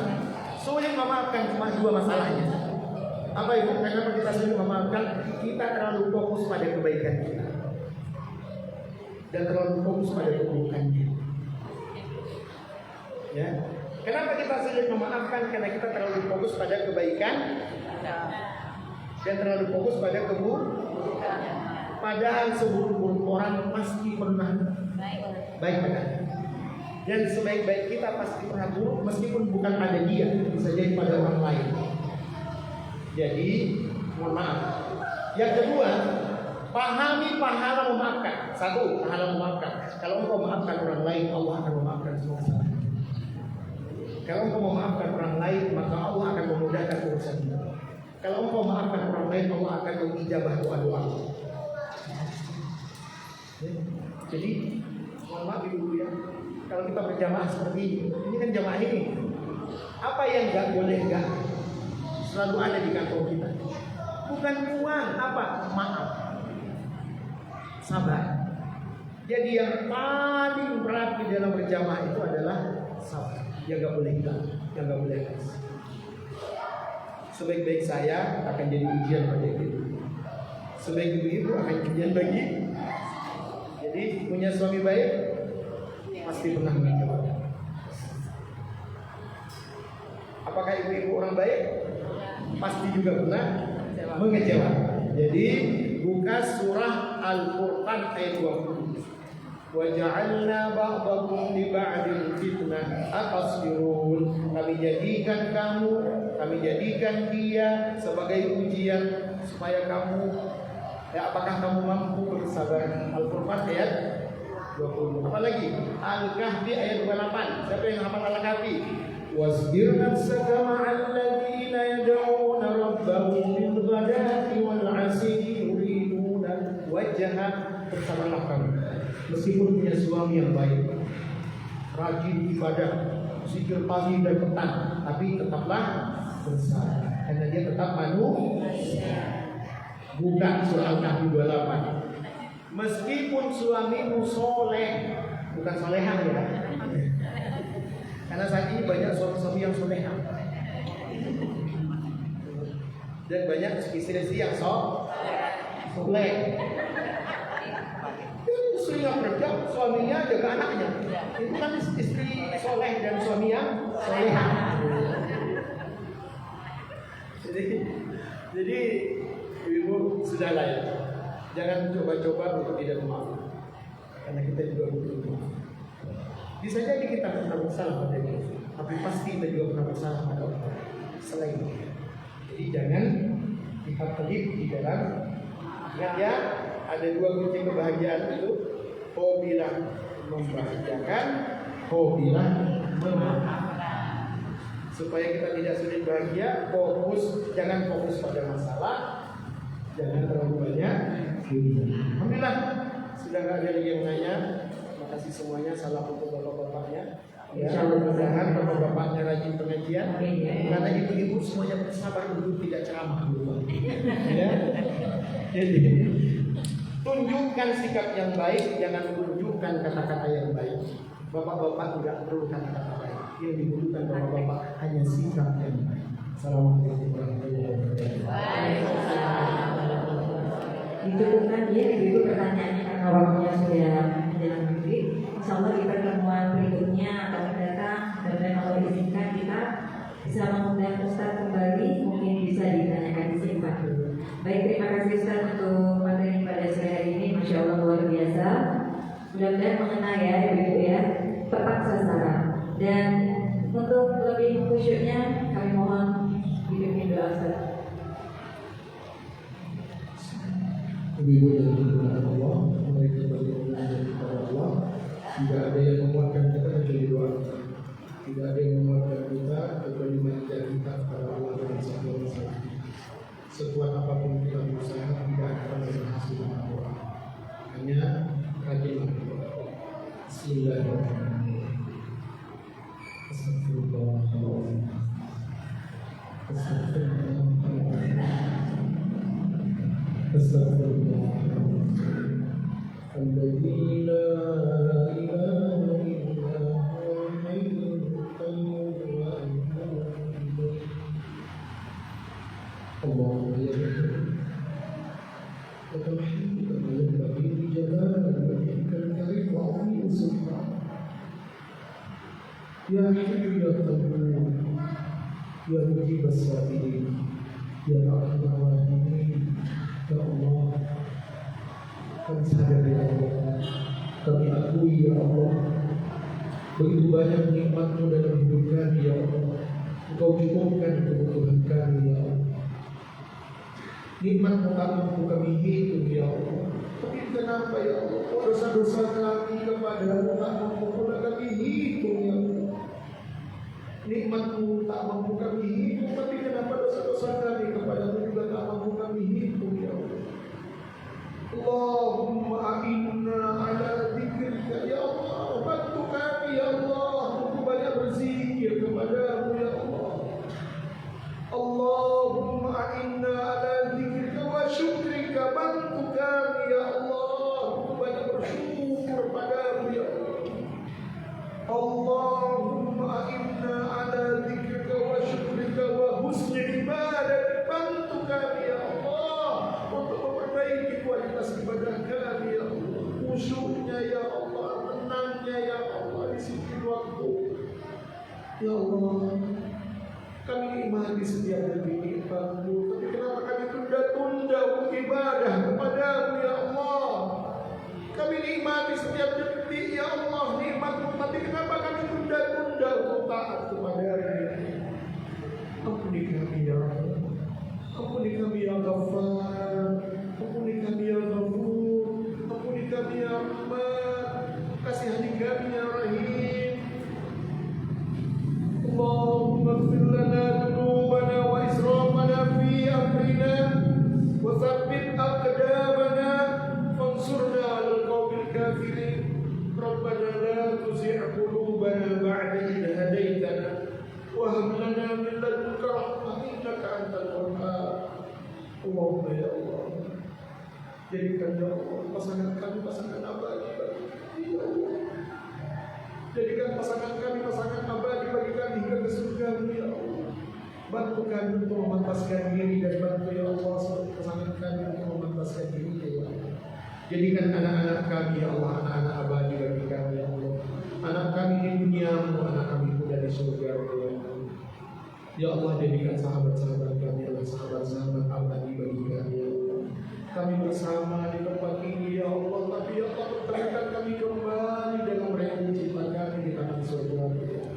Speaker 2: Sulit memaafkan cuma dua masalahnya. Apa itu? Kenapa kita sulit memaafkan? Kita terlalu fokus pada kebaikan kita dan terlalu fokus pada keburukannya. Ya. Kenapa kita sulit memaafkan? Karena kita terlalu fokus pada kebaikan dan terlalu fokus pada keburukan. Padahal seburuk-buruk orang pasti pernah baik padanya. Dan sebaik-baik kita pasti pernah buruk, meskipun bukan pada dia, bisa jadi pada orang lain. Jadi, mohon maaf. Yang kedua, pahami pahala memaafkan. Satu, pahala memaafkan. Kalau engkau memaafkan orang lain, Allah akan memaafkan semua kesalahan. Kalau engkau memaafkan orang lain, maka Allah akan memudahkan urusan kita. Kalau engkau memaafkan orang lain, Allah akan mengijabah doa-doa. Jadi, mohon maaf ibu ya, kalau kita berjamaah seperti ini kan jamaah ini, apa yang nggak boleh nggak selalu ada di kantong kita? Bukan uang, apa? Maaf, sabar. Jadi yang paling berat di dalam berjamaah itu adalah sabar. Yang nggak boleh hilang, yang nggak boleh habis. Sebaik-baik saya akan jadi ujian pada ibu. Sebaik ibu akan ujian bagi. Jadi punya suami baik pasti pernah mengecewakan. Apakah ibu-ibu orang baik? Pasti juga pernah mengecewakan. Jadi buka surah Al-Furqan ayat 20. Wa ja'alna ba'dakum li ba'din fitnah atasbirun. Kami jadikan kamu, kami jadikan dia sebagai ujian supaya kamu, apakah kamu mampu bersabar? Al-Furqan ayat 20. Apalagi Al-Kahfi ayat 28. Siapa yang hafal Al-Kahfi? Wasbir nafsaka ma'al ladzina yad'una rabbahum bil ghadati wal 'ashyi yuriduna wajha. Bersabarlah kamu meskipun punya suami yang baik, rajin ibadah, zikir pagi dan petang, tapi tetaplah bersabar karena dia tetap manusia. Buka surah Al-Kahfi 28. Meskipun suamimu soleh, bukan soleha ya, karena saat ini banyak suami-suami yang soleha dan banyak istri-istri yang soleh. Istrinya kerja, suaminya jaga anaknya. Itu kan istri soleh dan suami yang soleha. Jadi ibu sudahlah ya. Jangan coba-coba untuk tidak memaafkan, karena kita juga butuh maaf. Bisa jadi kita pernah bersalah pada dia, tapi pasti kita juga pernah bersalah pada orang selain dia. Jadi jangan lihat pelit di dalam. Ingat ya, ada dua kunci kebahagiaan itu: hobilah membahagiakan, hobilah memaafkan. Supaya kita tidak sulit bahagia, jangan fokus pada masalah, jangan terlalu banyak. Alhamdulillah sudah nggak ada lagi yang nanya. Terima kasih semuanya. Salam untuk bapak-bapaknya. Ya, mudah-mudahan bapak-bapaknya rajin pengajian. Karena ibu-ibu semuanya bersabar untuk tidak ceramah dulu. Ya. Jadi tunjukkan sikap yang baik, jangan tunjukkan kata-kata yang baik. Bapak-bapak tidak perlu kata-kata baik. Yang dibutuhkan bapak-bapak hanya sikap yang baik. Assalamualaikum warahmatullahi wabarakatuh.
Speaker 1: Dicukupkan ya ibu pertanyaannya karena waktunya sudah menjelang maghrib. Insyaallah di pertemuan berikutnya akan mendatang dan kalau diizinkan kita bisa mengundang Ustaz kembali, mungkin bisa ditanyakan di sini Pak dulu. Baik, terima kasih Ustaz untuk materi pada sore hari ini, Masya Allah luar biasa. Selanjutnya kami mohon dipimpin doa Ustaz.
Speaker 2: Ibu-ibu dan bapak Allah, mereka berdoa kepada Allah. Tidak ada yang menguatkan kita kecuali doa. Tidak ada yang menguatkan kita kecuali manja kita kepada Allah dalam setiap masalah. Sekuat apapun kita berusaha, tidak akan berhasil dengan doa. Hanya rajinlah berdoa. Bismillahirrahmanirrahim. Astagfirullahaladzim. Astagfirullahaladzim. Astagfirullahaladzim. Alladzi la ilaha illa huwal hayyul qayyum wa atubu ilaih. Allahumma ya Rabbi, lakal hamdu kama yanbaghi li jalali wajhikal karim wa 'azimi sultanik. Ya Hayyu ya Qayyum, ya Mujib as-sabirin, ya Arhamar Rahimin. Ya Allah, kami sadar ya Allah, kami akui ya Allah, begitu banyak nikmat-Mu dalam hidup kami ya Allah. Engkau cukupkan kebutuhan kami ya Allah. Nikmat-Mu tak mampu kami hitung ya Allah. Tapi kenapa ya Allah, dosa-dosa kami kepada-Mu tak mampu pula kami hitung ya Allah. Nikmat-Mu tak mampu kami hitung, tapi kenapa dosa-dosa kami kepada-Mu juga tak mampu kami hitung ya Allah. Allahumma a'inna ala dzikrika ya Allah. Bantu kami ya Allah untuk banyak berzikir kepada-Mu ya Allah. Allahumma a'inna ala dzikrika wa syukrika. Bantu kami ya Allah untuk banyak bersyukur kepada-Mu ya Allah. Allahumma a'inna ala dzikrika wa syukrika wa husni ibadah. Bantu kami ya Allah untuk memperbaiki kualitas ibadah kami ya Allah. Khusyuknya ya Allah, tenangnya ya Allah, disiplin waktu ya Allah. Kami nikmati setiap detik nikmat-Mu, tapi kenapa kami tunda-tunda untuk ibadah kepada-Mu ya Allah? Kami nikmati setiap detik ya Allah nikmat-Mu, tapi kenapa kami tunda-tunda untuk taat kepada-Mu? Ampuni kami ya Allah, ampuni kami ya Ghaffar, ampuni kami ya Ghafur, ampuni kami ya Rahman, kasihani kami ya Rahim. Allahumma ighfir lana dhunubana wa israfana fi amrina wa thabbit aqdamana fansurna 'alal qawmil kafirin. Rabbana la tuzigh qulubana ba'da idh hadaytana wa hab lana min ladunka rahmah innaka antal wahhab. Allahumma ya Allah, jadikan ya Allah pasangan kami pasangan abadi bagi kami ya Allah. Jadikan pasangan kami pasangan abadi bagi kami hingga ke surga-Mu ya Allah. Bantu kami untuk memantaskan diri dan bantu ya Allah pasangan kami untuk memantaskan diri ya Allah. Jadikan anak-anak kami ya Allah anak-anak abadi bagi kami ya Allah. Anak kami di dunia-Mu, anak kami pun di surga-Mu ya Allah. Ya Allah, jadikan sahabat-sahabat kami adalah sahabat-sahabat abadi bagi kami ya Allah. Kami bersama di tempat ini ya Allah, tapi ya Allah pertemukan kami kembali dalam realiti cinta kami di tanah surga ya Allah.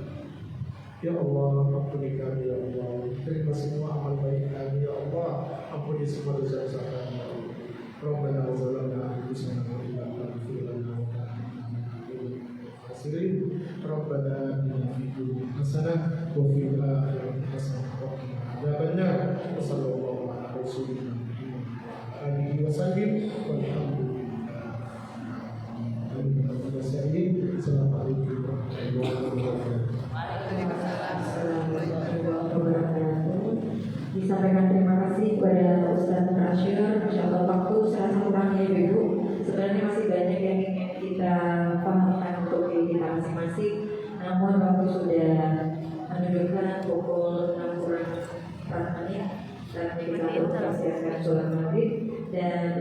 Speaker 2: Ya Allah, ampuni kami ya Allah. Terima semua amal baik kami ya Allah. Ampuni semua dosa-dosa kami ya Allah. Rabbana zalamna anfusana wa in lam taghfir lana wa tarhamna lanakunanna minal khasirin. Rabbana atina fid dunya hasanah wa fil akhirati hasanah wa qina adzabannar. Wa sallallahu ala rasulina Muhammad wa alihi wa sallim. Assalamualaikum warahmatullahi wabarakatuh.
Speaker 1: Disampaikan terima kasih kepada Ustaz Rashid. Insyaallah waktu serasa kurangnya Ibu. Sebenarnya masih banyak yang ingin kita pahamkan untuk diri kita masing-masing. Namun waktu sudah menunjukkan pukul 6 kurang 4 menit. Dan kita persiapkan sholat maghrib dan